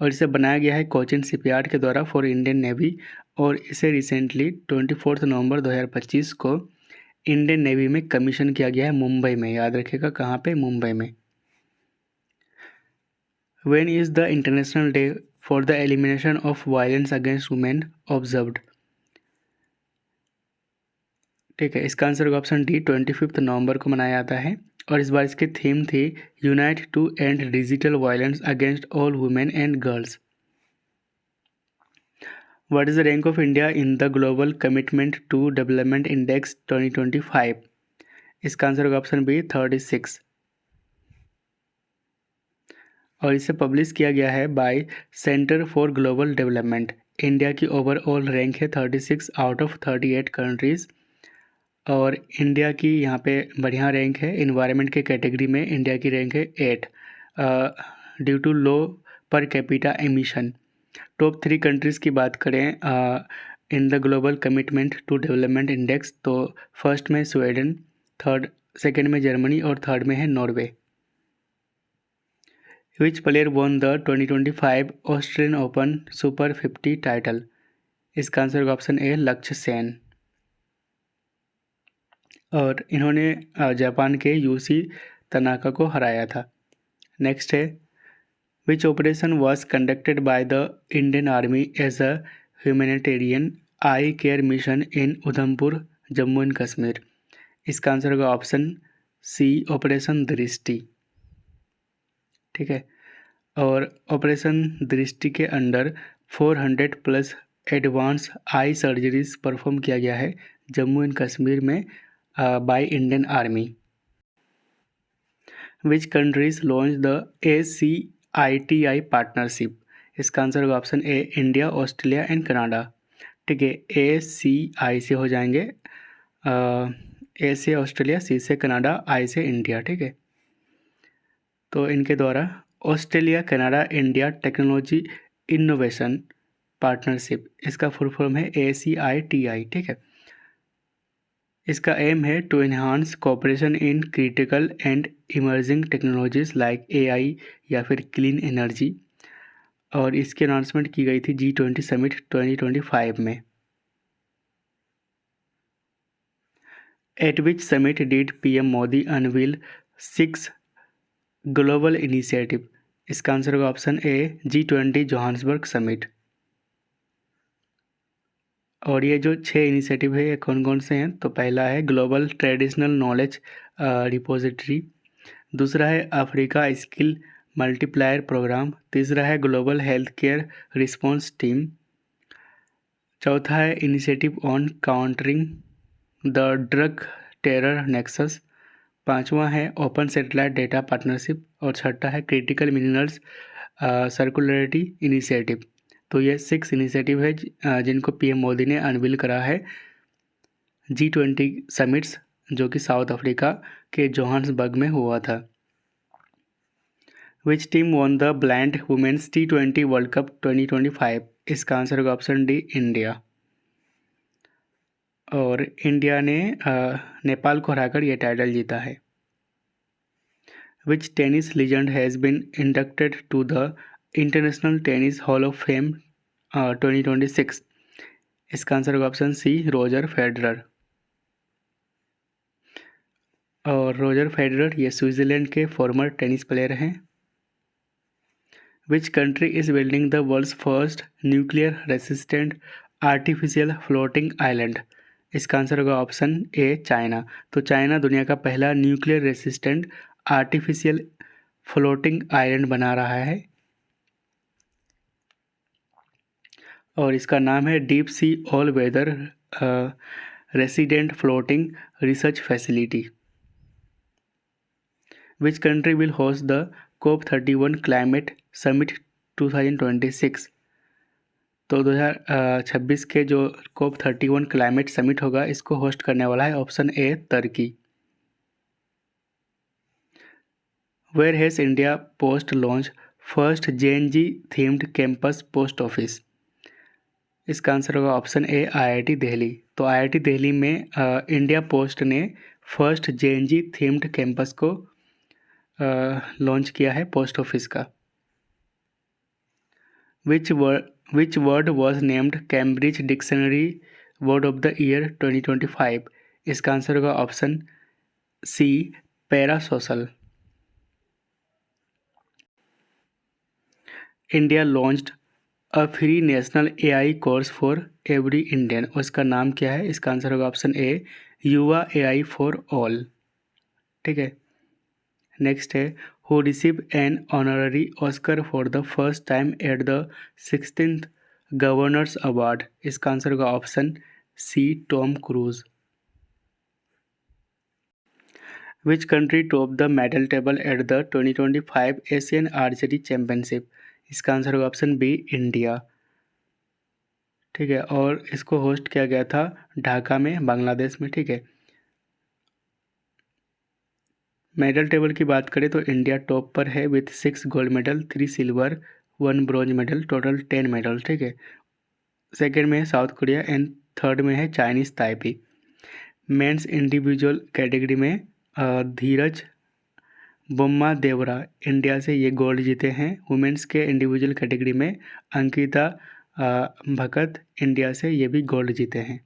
Speaker 1: और इसे बनाया गया है कोचिन शिपयार्ड के द्वारा फॉर इंडियन नेवी और इसे रिसेंटली 24 नवंबर 2025 को इंडियन नेवी में कमीशन किया गया है मुंबई में। याद रखिएगा कहाँ पे, मुंबई में। When is the international day for the elimination of violence against women observed? ठीक है, इसका आंसर होगा ऑप्शन डी, 25 नवंबर को मनाया जाता है और इस बार इसकी थीम थी unite to end digital violence against all women and girls. What is the rank of India in the Global Commitment to Development Index 2025? इसका आंसर होगा ऑप्शन बी, 36 और इसे पब्लिश किया गया है bye centre for global development. India की overall rank है 36 out of 38 countries और इंडिया की यहाँ पे बढ़िया रैंक है। इन्वायरमेंट के कैटेगरी में इंडिया की रैंक है 8 due to low per capita emission. Top 3 countries की बात करें in the global commitment to development index, तो फर्स्ट में स्वीडन, सेकेंड में जर्मनी और थर्ड में है Norway. Which player won the 2025 Australian open super 50 title? इसका आंसर होगा ऑप्शन ए, लक्ष्य सेन और इन्होंने जापान के यूसी तनाका को हराया था। नेक्स्ट है, which operation was conducted by the Indian Army as a humanitarian eye care mission in Udhampur, Jammu and Kashmir? इसका आंसर होगा ऑप्शन सी, ऑपरेशन दृष्टि। ठीक है, और ऑपरेशन दृष्टि के under 400 plus advance I surgeries perform किया गया है जम्मू एंड कश्मीर में by Indian army. Which countries launch the ACITI partnership? इसका आंसर होगा option A, India, Australia and Canada. ठीक है, ACI से हो जाएंगे, A से ऑस्ट्रेलिया, C से कनाडा, I से इंडिया। ठीक है, तो इनके द्वारा Australia Canada India technology innovation partnership, इसका फुल फॉर्म है ACITI। ठीक है, इसका एम है to enhance cooperation in critical and emerging technologies like AI या फिर क्लीन एनर्जी और इसकी अनाउंसमेंट की गई थी G20 समिट 2025 में। Eight which summit did PM Modi unveil 6 global initiative? इसका आंसर होगा ऑप्शन ए, G20 जोहान्सबर्ग समिट। और ये जो 6 इनिशिएटिव है ये कौन कौन से हैं, तो पहला है ग्लोबल ट्रेडिशनल नॉलेज रिपोजिटरी, दूसरा है अफ्रीका स्किल मल्टीप्लायर प्रोग्राम। तीसरा है global health care response team. चौथा है initiative on countering the drug terror nexus. पांचवा है ओपन सैटेलाइट डेटा पार्टनरशिप। और छठा है क्रिटिकल मिनरल्स सर्कुलरिटी इनिशिएटिव। तो ये 6 इनिशिएटिव है जिनको पीएम मोदी ने अनवील करा है G20 समिट्स, जो कि साउथ अफ्रीका के जोहान्सबर्ग में हुआ था। Which team won the blind women's T20 world cup 2025? इसका आंसर होगा ऑप्शन डी, इंडिया। और इंडिया ने नेपाल को हराकर ये टाइटल जीता है। Which tennis legend has been inducted to the international tennis hall of fame 2026? इसका आंसर होगा ऑप्शन सी, रोजर फेडरर। और रोजर फेडरर ये स्विट्ज़रलैंड के फॉर्मर टेनिस प्लेयर हैं। Which country is building the world's first nuclear resistant artificial floating island? इसका answer होगा option A, China. तो China दुनिया का पहला nuclear resistant artificial floating island बना रहा है और इसका नाम है deep sea all weather resident floating research facility. Which country will host the COP31 climate summit 2026? तो 2026 के जो COP31 क्लाइमेट समिट होगा इसको होस्ट करने वाला है ऑप्शन ए, तुर्की। Where has India post launch first JNG themed campus post office? इसका आंसर होगा ऑप्शन ए, IIT दिल्ली। तो IIT दिल्ली में इंडिया पोस्ट ने फर्स्ट JNG थीम्ड कैंपस को लॉन्च किया है पोस्ट ऑफिस का। Which word was named Cambridge dictionary word of the year 2025? इसका आंसर होगा option C, parasocial. India launched a free national AI course for every Indian. उसका नाम क्या है? इसका आंसर होगा ऑप्शन ए, युवा AI फॉर ऑल। ठीक है, नेक्स्ट है who receive an honorary Oscar for the first time at the 16th governors award? इसका आंसर होगा option C, Tom Cruise. Which country top the medal table at the 2025 Asian archery championship? इसका answer होगा option B, India. ठीक है, और इसको host किया गया था ढाका में, बांग्लादेश में। ठीक है, मेडल टेबल की बात करें तो इंडिया टॉप पर है with 6 gold medal, 3 silver, 1 bronze medal, total 10 medal. ठीक है, सेकेंड में है साउथ कोरिया एंड थर्ड में है Chinese Taipei. Men's individual category में धीरज बोम्मा देवरा इंडिया से ये गोल्ड जीते हैं। वुमेंस के इंडिविजुअल कैटेगरी में अंकिता भगत इंडिया से ये भी गोल्ड जीते हैं।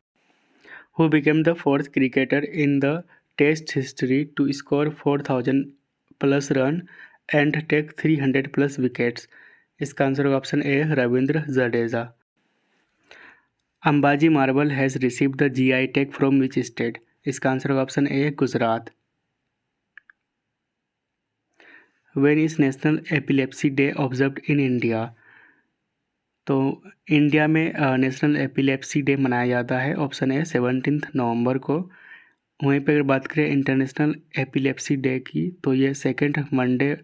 Speaker 1: Who became the fourth cricketer in the test history to score 4000+ run and take 300+ wickets? इसका आंसर होगा option A, Ravindra Jadeja. Ambaji marble has receive the GI tag from which state? इसका answer होगा option A, Gujarat. When is national epilepsy day observed in India? तो India में national epilepsy day मनाया जाता है option ए, 17 नवंबर को। वहीं पर अगर बात करें इंटरनेशनल एपिलेप्सी डे की तो ये 2nd मंडे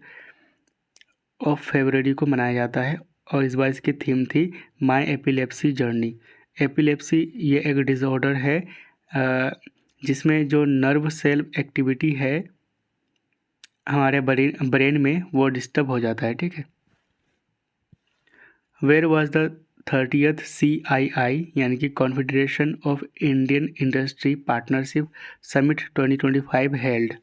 Speaker 1: ऑफ फरवरी को मनाया जाता है और इस बार इसकी थीम थी माई एपिलेप्सी जर्नी। एपिलेप्सी ये एक डिसऑर्डर है जिसमें जो नर्व सेल एक्टिविटी है हमारे ब्रेन में वो डिस्टर्ब हो जाता है। ठीक है, where was the 30th CII यानी कि confederation of Indian industry partnership summit 2025 held?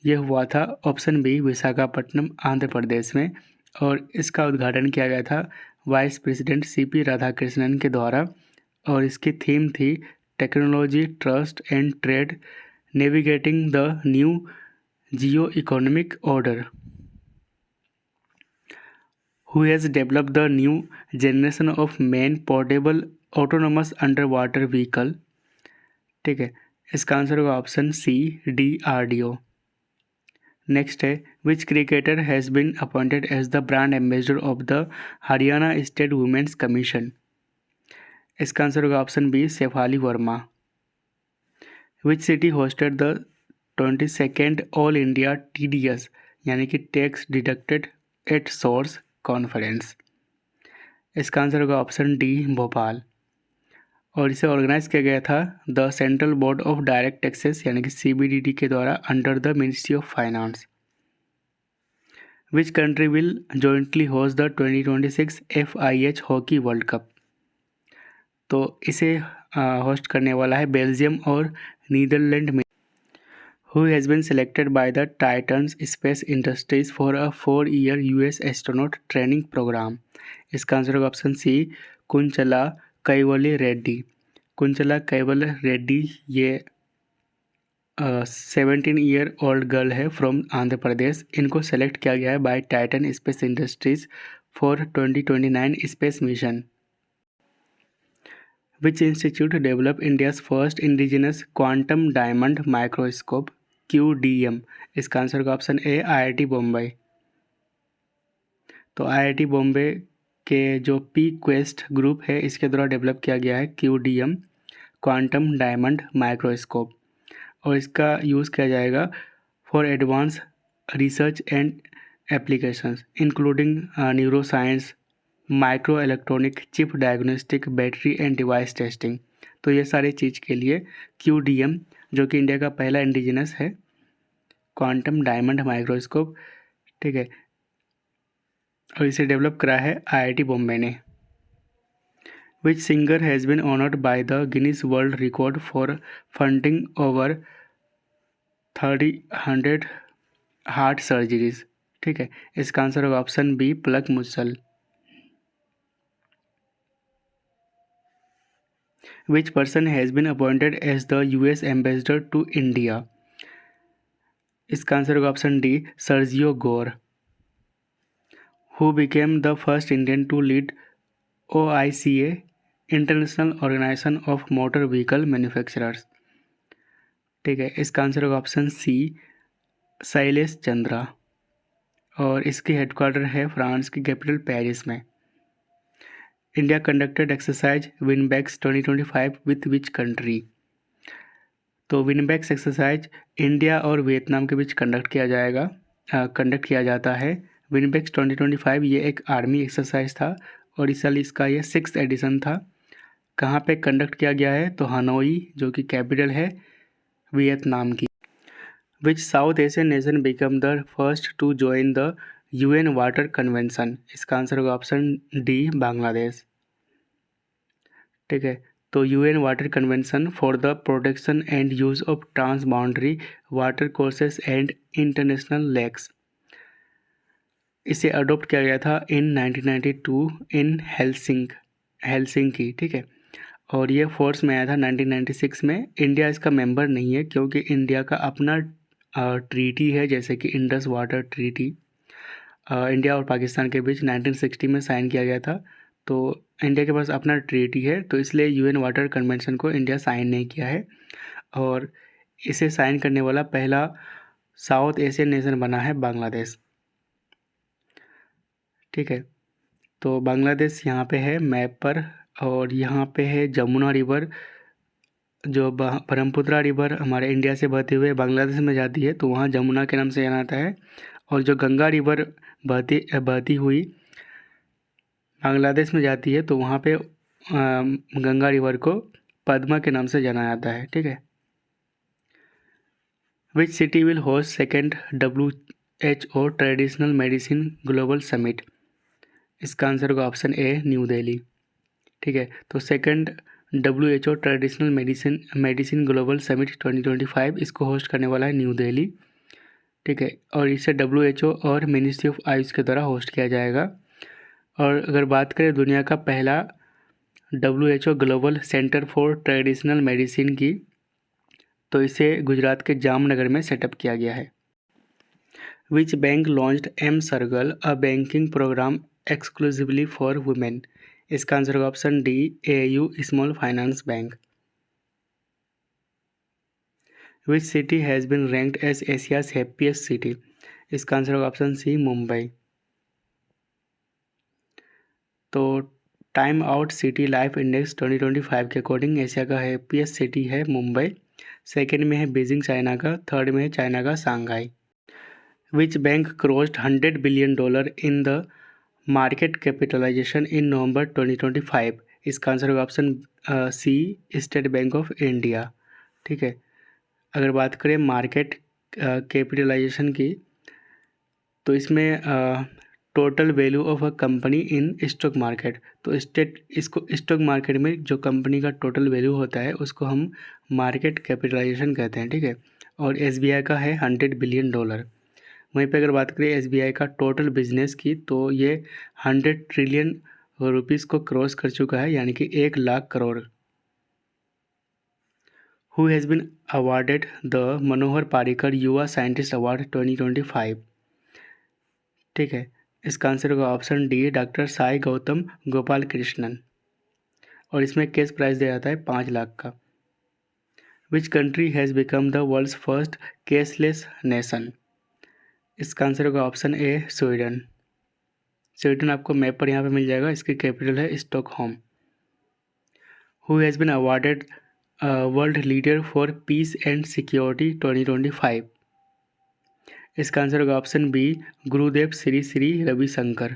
Speaker 1: ये हुआ था ऑप्शन बी, विशाखापट्टनम आंध्र प्रदेश में और इसका उद्घाटन किया गया था वाइस प्रेसिडेंट CP राधाकृष्णन के द्वारा और इसकी थीम थी technology, trust and trade, navigating the new Jio economic order. Who has developed the new generation of main portable autonomous underwater vehicle? ठीक है, इसका आंसर होगा ऑप्शन सी, DRDO। नेक्स्ट है which cricketer has been appointed as the brand ambassador of the Haryana state women's commission. इसका answer होगा option B Shefali Verma. Which city hosted the 22nd all India TDS यानी कि tax deducted at source conference. इसका answer होगा option D Bhopal. और इसे organise किया गया था the central board of direct taxes यानी कि CBDT के द्वारा under the ministry of finance. Which country will jointly host the 2026 FIH hockey world cup. तो इसे होस्ट करने वाला है बेल्जियम और नीदरलैंड में। Who has been selected by the Titans space industries for a 4-year US astronaut training programme. इसका answer होगा option C Kunchala Kaivalya Reddy. Kunchala Kaival Reddy ये 17 ओल्ड गर्ल है फ्रॉम आंध्र प्रदेश। इनको सेलेक्ट किया गया है by Titan space industries for 2029 space mission. Which institute develop India's first indigenous quantum diamond microscope QDM। इसका answer होगा ऑप्शन ए IIT बॉम्बे। तो IIT बॉम्बे के जो PQuest ग्रुप है इसके द्वारा डेवलप किया गया है QDM क्वांटम डायमंड माइक्रोस्कोप। और इसका यूज़ किया जाएगा for advance research and applications including neuroscience micro electronic chip diagnostic battery and device testing. तो ये सारी चीज़ के लिए QDM जो कि इंडिया का पहला इंडिजिनस है क्वांटम डायमंड माइक्रोस्कोप, ठीक है, और इसे डेवलप करा है IIT बॉम्बे ने। Which singer has been honoured by the Guinness world record for funding over 300 heart surgeries. ठीक है, इसका आंसर होगा option B Palak Muchhal. Which person has been appointed as the US ambassador to India? इसका answer होगा option D Sergio Gor. Who became the first Indian to lead OICA international organisation of motor vehicle manufacturers. ठीक है, इसका answer होगा option सी शैलेश चंद्रा। और इसकी headquarter है France की कैपिटल पेरिस में। India conducted exercise VINBAX 2025 with which country. तो विनबैक्स एक्सरसाइज इंडिया और वियतनाम के बीच कंडक्ट किया जाता है। विनबैक्स 2025 ये एक आर्मी एक्सरसाइज था और इस साल इसका ये 6th एडिशन था। कहाँ पे कंडक्ट किया गया है? तो हनोई जो कि कैपिटल है वियतनाम की। Which South Asian nation become the first to join the UN water convention. इसका आंसर होगा ऑप्शन डी बांग्लादेश। ठीक है, तो UN water convention for the protection and use of transboundary watercourses and international lakes, इसे adopt किया गया था इन 1992 इन Helsinki. ठीक है, और ये फोर्स में आया था 1996 में। इंडिया इसका मेंबर नहीं है क्योंकि इंडिया का अपना ट्रीटी है, जैसे कि इंडस वाटर ट्रीटी इंडिया और पाकिस्तान के बीच 1960 में साइन किया गया था। तो इंडिया के पास अपना ट्रीटी है, तो इसलिए UN वाटर कन्वेंशन को इंडिया साइन नहीं किया है। और इसे साइन करने वाला पहला साउथ एशियन नेशन बना है बांग्लादेश। ठीक है, तो बांग्लादेश यहाँ पे है मैप पर, और यहाँ पे है जमुना रिवर, जो ब्रह्मपुत्रा रिवर हमारे इंडिया से बहते हुए बांग्लादेश में जाती है, तो वहाँ जमुना के नाम से जाना जाता है। और जो गंगा रिवर बहती हुई बांग्लादेश में जाती है, तो वहाँ पे गंगा रिवर को पद्मा के नाम से जाना जाता है। ठीक है, which city will host second WHO traditional medicine global summit. इसका आंसर होगा ऑप्शन ए न्यू दिल्ली। ठीक है, तो second WHO traditional medicine global summit 2025 इसको होस्ट करने वाला है न्यू दिल्ली। ठीक है, और इसे WHO और मिनिस्ट्री ऑफ आयुष के द्वारा होस्ट किया जाएगा। और अगर बात करें दुनिया का पहला WHO global centre for traditional medicine की, तो इसे गुजरात के जामनगर में सेटअप किया गया है। Which bank launched M-Circle a banking programme exclusively for women. इसका आंसर होगा option D AU small finance bank. Which city has been ranked as Asia's happiest city. इसका आंसर होगा ऑप्शन सी मुंबई। तो time out city life index 2025 के according Asia का happiest city है Mumbai, second में है बीजिंग चाइना का, थर्ड में है चाइना का Shanghai. Which bank crossed $100 billion in the market capitalisation in November 2025? इसका आंसर होगा option C state bank of India. ठीक है, अगर बात करें मार्केट कैपिटलाइजेशन की, तो इसमें total value of a company in stock market, तो इसको स्टॉक मार्केट में जो कंपनी का टोटल वैल्यू होता है उसको हम मार्केट कैपिटलाइजेशन कहते हैं। ठीक है, और एसबीआई का है $100 बिलियन। वहीं पे अगर बात करें एसबीआई का टोटल बिजनेस की, तो ये 100 ट्रिलियन रुपीज़ को क्रॉस कर चुका है, यानी कि 1,00,000 crore. Who has been awarded the Manohar Parrikar Yuva scientist award 2025? ठीक है, इसका आंसर होगा option D doctor Sai Gautam Gopal Krishnan, और इसमें कैश प्राइज दिया जाता है 5,00,000 का। Which country has become the world's first cashless nation? इसका आंसर होगा ऑप्शन ए स्वीडन। स्वीडन आपको मैप पर यहाँ पे मिल जाएगा, इसकी कैपिटल है Stockholm. Who has been awarded world leader for piece and security 2025? इसका आंसर होगा ऑप्शन बी गुरुदेव श्री श्री रविशंकर,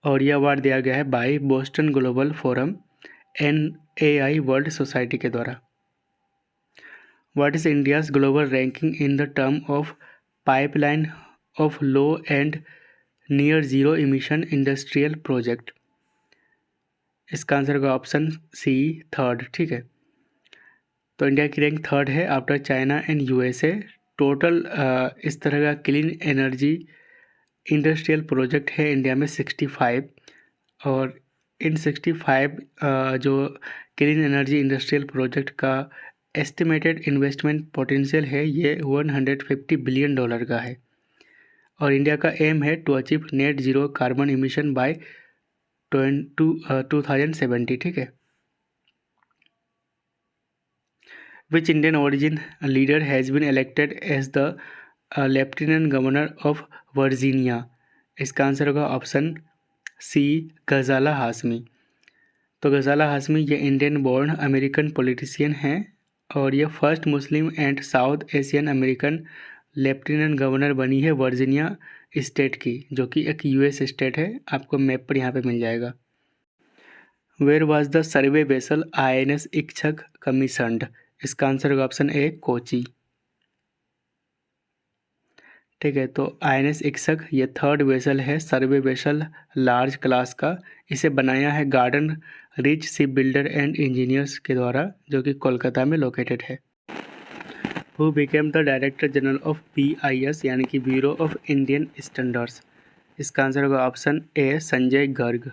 Speaker 1: और यह अवार्ड दिया गया है by Boston global forum NAI world society के द्वारा। What is India's global ranking in the term of pipeline of low and near zero emission industrial project? इसका आंसर होगा ऑप्शन सी थर्ड। ठीक है, तो इंडिया की रैंक थर्ड है after China and USA. Total इस तरह का क्लीन एनर्जी इंडस्ट्रियल प्रोजेक्ट है इंडिया में 65, और इन 65 जो क्लीन एनर्जी इंडस्ट्रियल प्रोजेक्ट का एस्टिमेटेड इन्वेस्टमेंट पोटेंशियल है ये $150 बिलियन का है, और इंडिया का एम है to achieve net zero carbon emission by 2070। ठीक है, which Indian origin leader has been elected as the lieutenant governor of Virginia? इसका आंसर होगा ऑप्शन सी गजाला हाशमी। तो गजाला हाशमी ये इंडियन बोर्न अमेरिकन पॉलिटिशियन हैं, और ये first Muslim and south Asian American lieutenant governor बनी है वर्जीनिया स्टेट की, जो कि एक यूएस स्टेट है, आपको मैप पर यहाँ पे मिल जाएगा। Where was the survey vessel INS Ikshak commissioned? इसका आंसर होगा ऑप्शन ए कोची। ठीक है, तो INS इच्छक ये थर्ड वेसल है, सर्वे वेसल लार्ज क्लास का। इसे बनाया है garden rich ship builder and engineers के द्वारा, जो कि कोलकाता में लोकेटेड है। Who became the director general of BIS यानी कि ब्यूरो ऑफ इंडियन स्टैंडर्ड्स? इसका आंसर होगा ऑप्शन ए संजय गर्ग,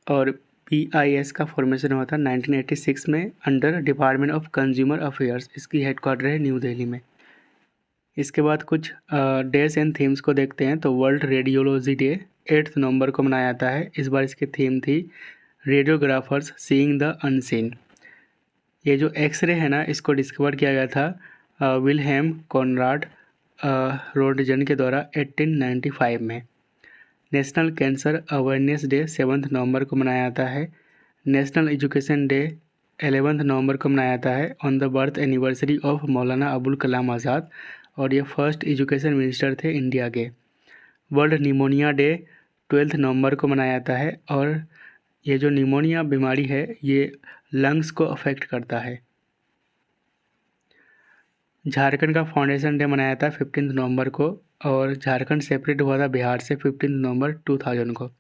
Speaker 1: और BIS का फॉर्मेशन हुआ था 1986 में under department of consumer affairs. इसकी हेडक्वार्टर है न्यू दिल्ली में। इसके बाद कुछ डेज एंड थीम्स को देखते हैं। तो वर्ल्ड रेडियोलॉजी डे 8 नवंबर को मनाया जाता है। इस बार इसकी थीम थी रेडियोग्राफर्स सीइंग द अनसीन। ये जो एक्सरे है ना, इसको डिस्कवर किया गया था विल्हेम कॉनराड रोडजन के द्वारा 1895 में। नेशनल कैंसर अवेयरनेस डे 7 नवंबर को मनाया जाता है। नेशनल एजुकेशन डे 11 नवंबर को मनाया जाता है on the birth anniversary of Maulana Abul Kalam Azad, और ये फर्स्ट एजुकेशन मिनिस्टर थे इंडिया के। वर्ल्ड निमोनिया डे 12 नवंबर को मनाया जाता है, और ये जो निमोनिया बीमारी है ये लंग्स को अफेक्ट करता है। झारखंड का फाउंडेशन डे मनाया था 15 नवंबर को, और झारखंड सेपरेट हुआ था बिहार से 15 नवंबर 2000 को।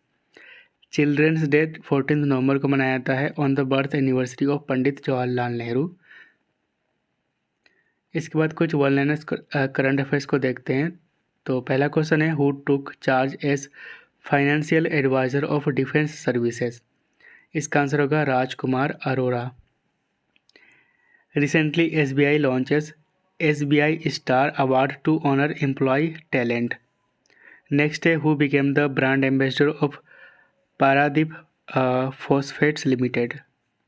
Speaker 1: चिल्ड्रेंस डे 14 नवंबर को मनाया जाता है on the birth anniversary of Pandit Jawaharlal Nehru. इसके बाद कुछ वर्ल्ड करंट अफेयर्स को देखते हैं। तो पहला क्वेश्चन है who took charge as financial adviser of defence services? इसका आंसर होगा Rajkumar Arora. Recently SBI launches SBI star award to honour employ talent. Next है who became the brand ambassador of Paradeep phosphates limited?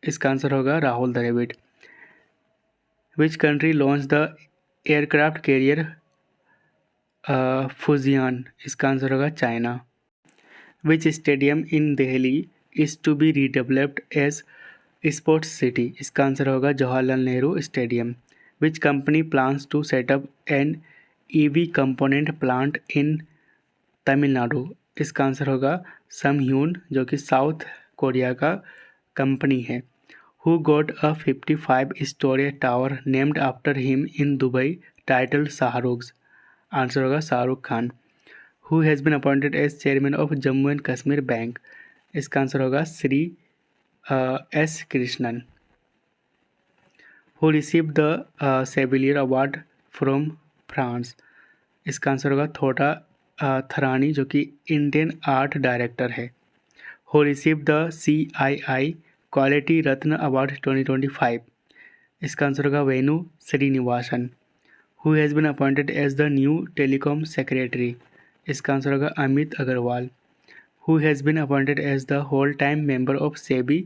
Speaker 1: इसका आंसर होगा Rahul Dravid. Which country launch the aircraft carrier Fujian, इसका answer होगा China. Which stadium in Delhi is to be redeveloped as sports city, इसका answer होगा Jawaharlal Nehru stadium. Which company plans to set up an EV component plant in Tamil Nadu, इसका answer होगा Samhyun, जो कि South Korea का company है। Who got a 55 storey tower named after him in Dubai, title Shahrukh, answer होगा Shahrukh Khan. Who has been appointed as chairman of Jammu and Kashmir bank, इसका answer होगा Shri S Krishnan. Who receive the chevalier award from France, इसका answer होगा थोटा थरानी, जो कि Indian art director है। Who receive the CII quality Ratna award 2025, इसका answer होगा Venu Srinivasan. Who has been appointed as the new telecom secretary, इसका आंसर होगा Amit Agarwal. Who has been appointed as the whole time member of SEBI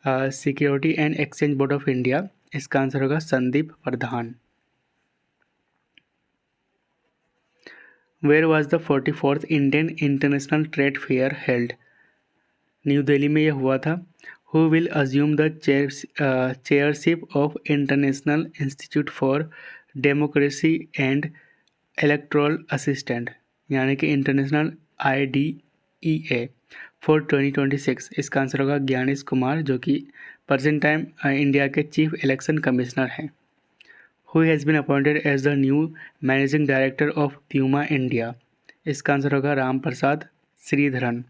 Speaker 1: security and exchange board of India, इसका answer होगा Sandeep Pradhan. Where was the 44th Indian international trade fair held, new Delhi में यह हुआ था। Who will assume the chairship of international institute for democracy and electoral assistant, यानी कि international IDEA for 2026, इसका answer होगा ज्ञानेश कुमार, जो कि प्रेजेंट टाइम इंडिया के चीफ इलेक्शन कमिश्नर हैं। Who has been appointed as the new managing director of Puma India, इसका answer होगा Ram Prasad Sridharan.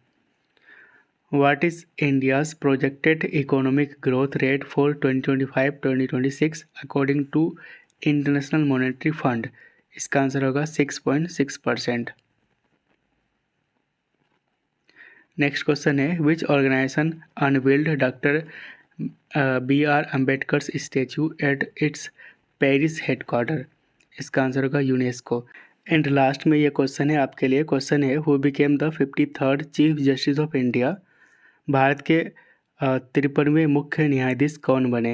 Speaker 1: What is India's projected economic growth rate for 2025-2026 according to International Monetary Fund, इसका answer होगा 6.6%। Next question है which organisation unveiled doctor BR Ambedkar's statue at its Paris headquarter, इसका answer होगा UNESCO. And last में ये question है आपके लिए, क्वेश्चन है who became the 53rd chief justice of India, Bharat के 53वें मुख्य न्यायाधीश कौन बने।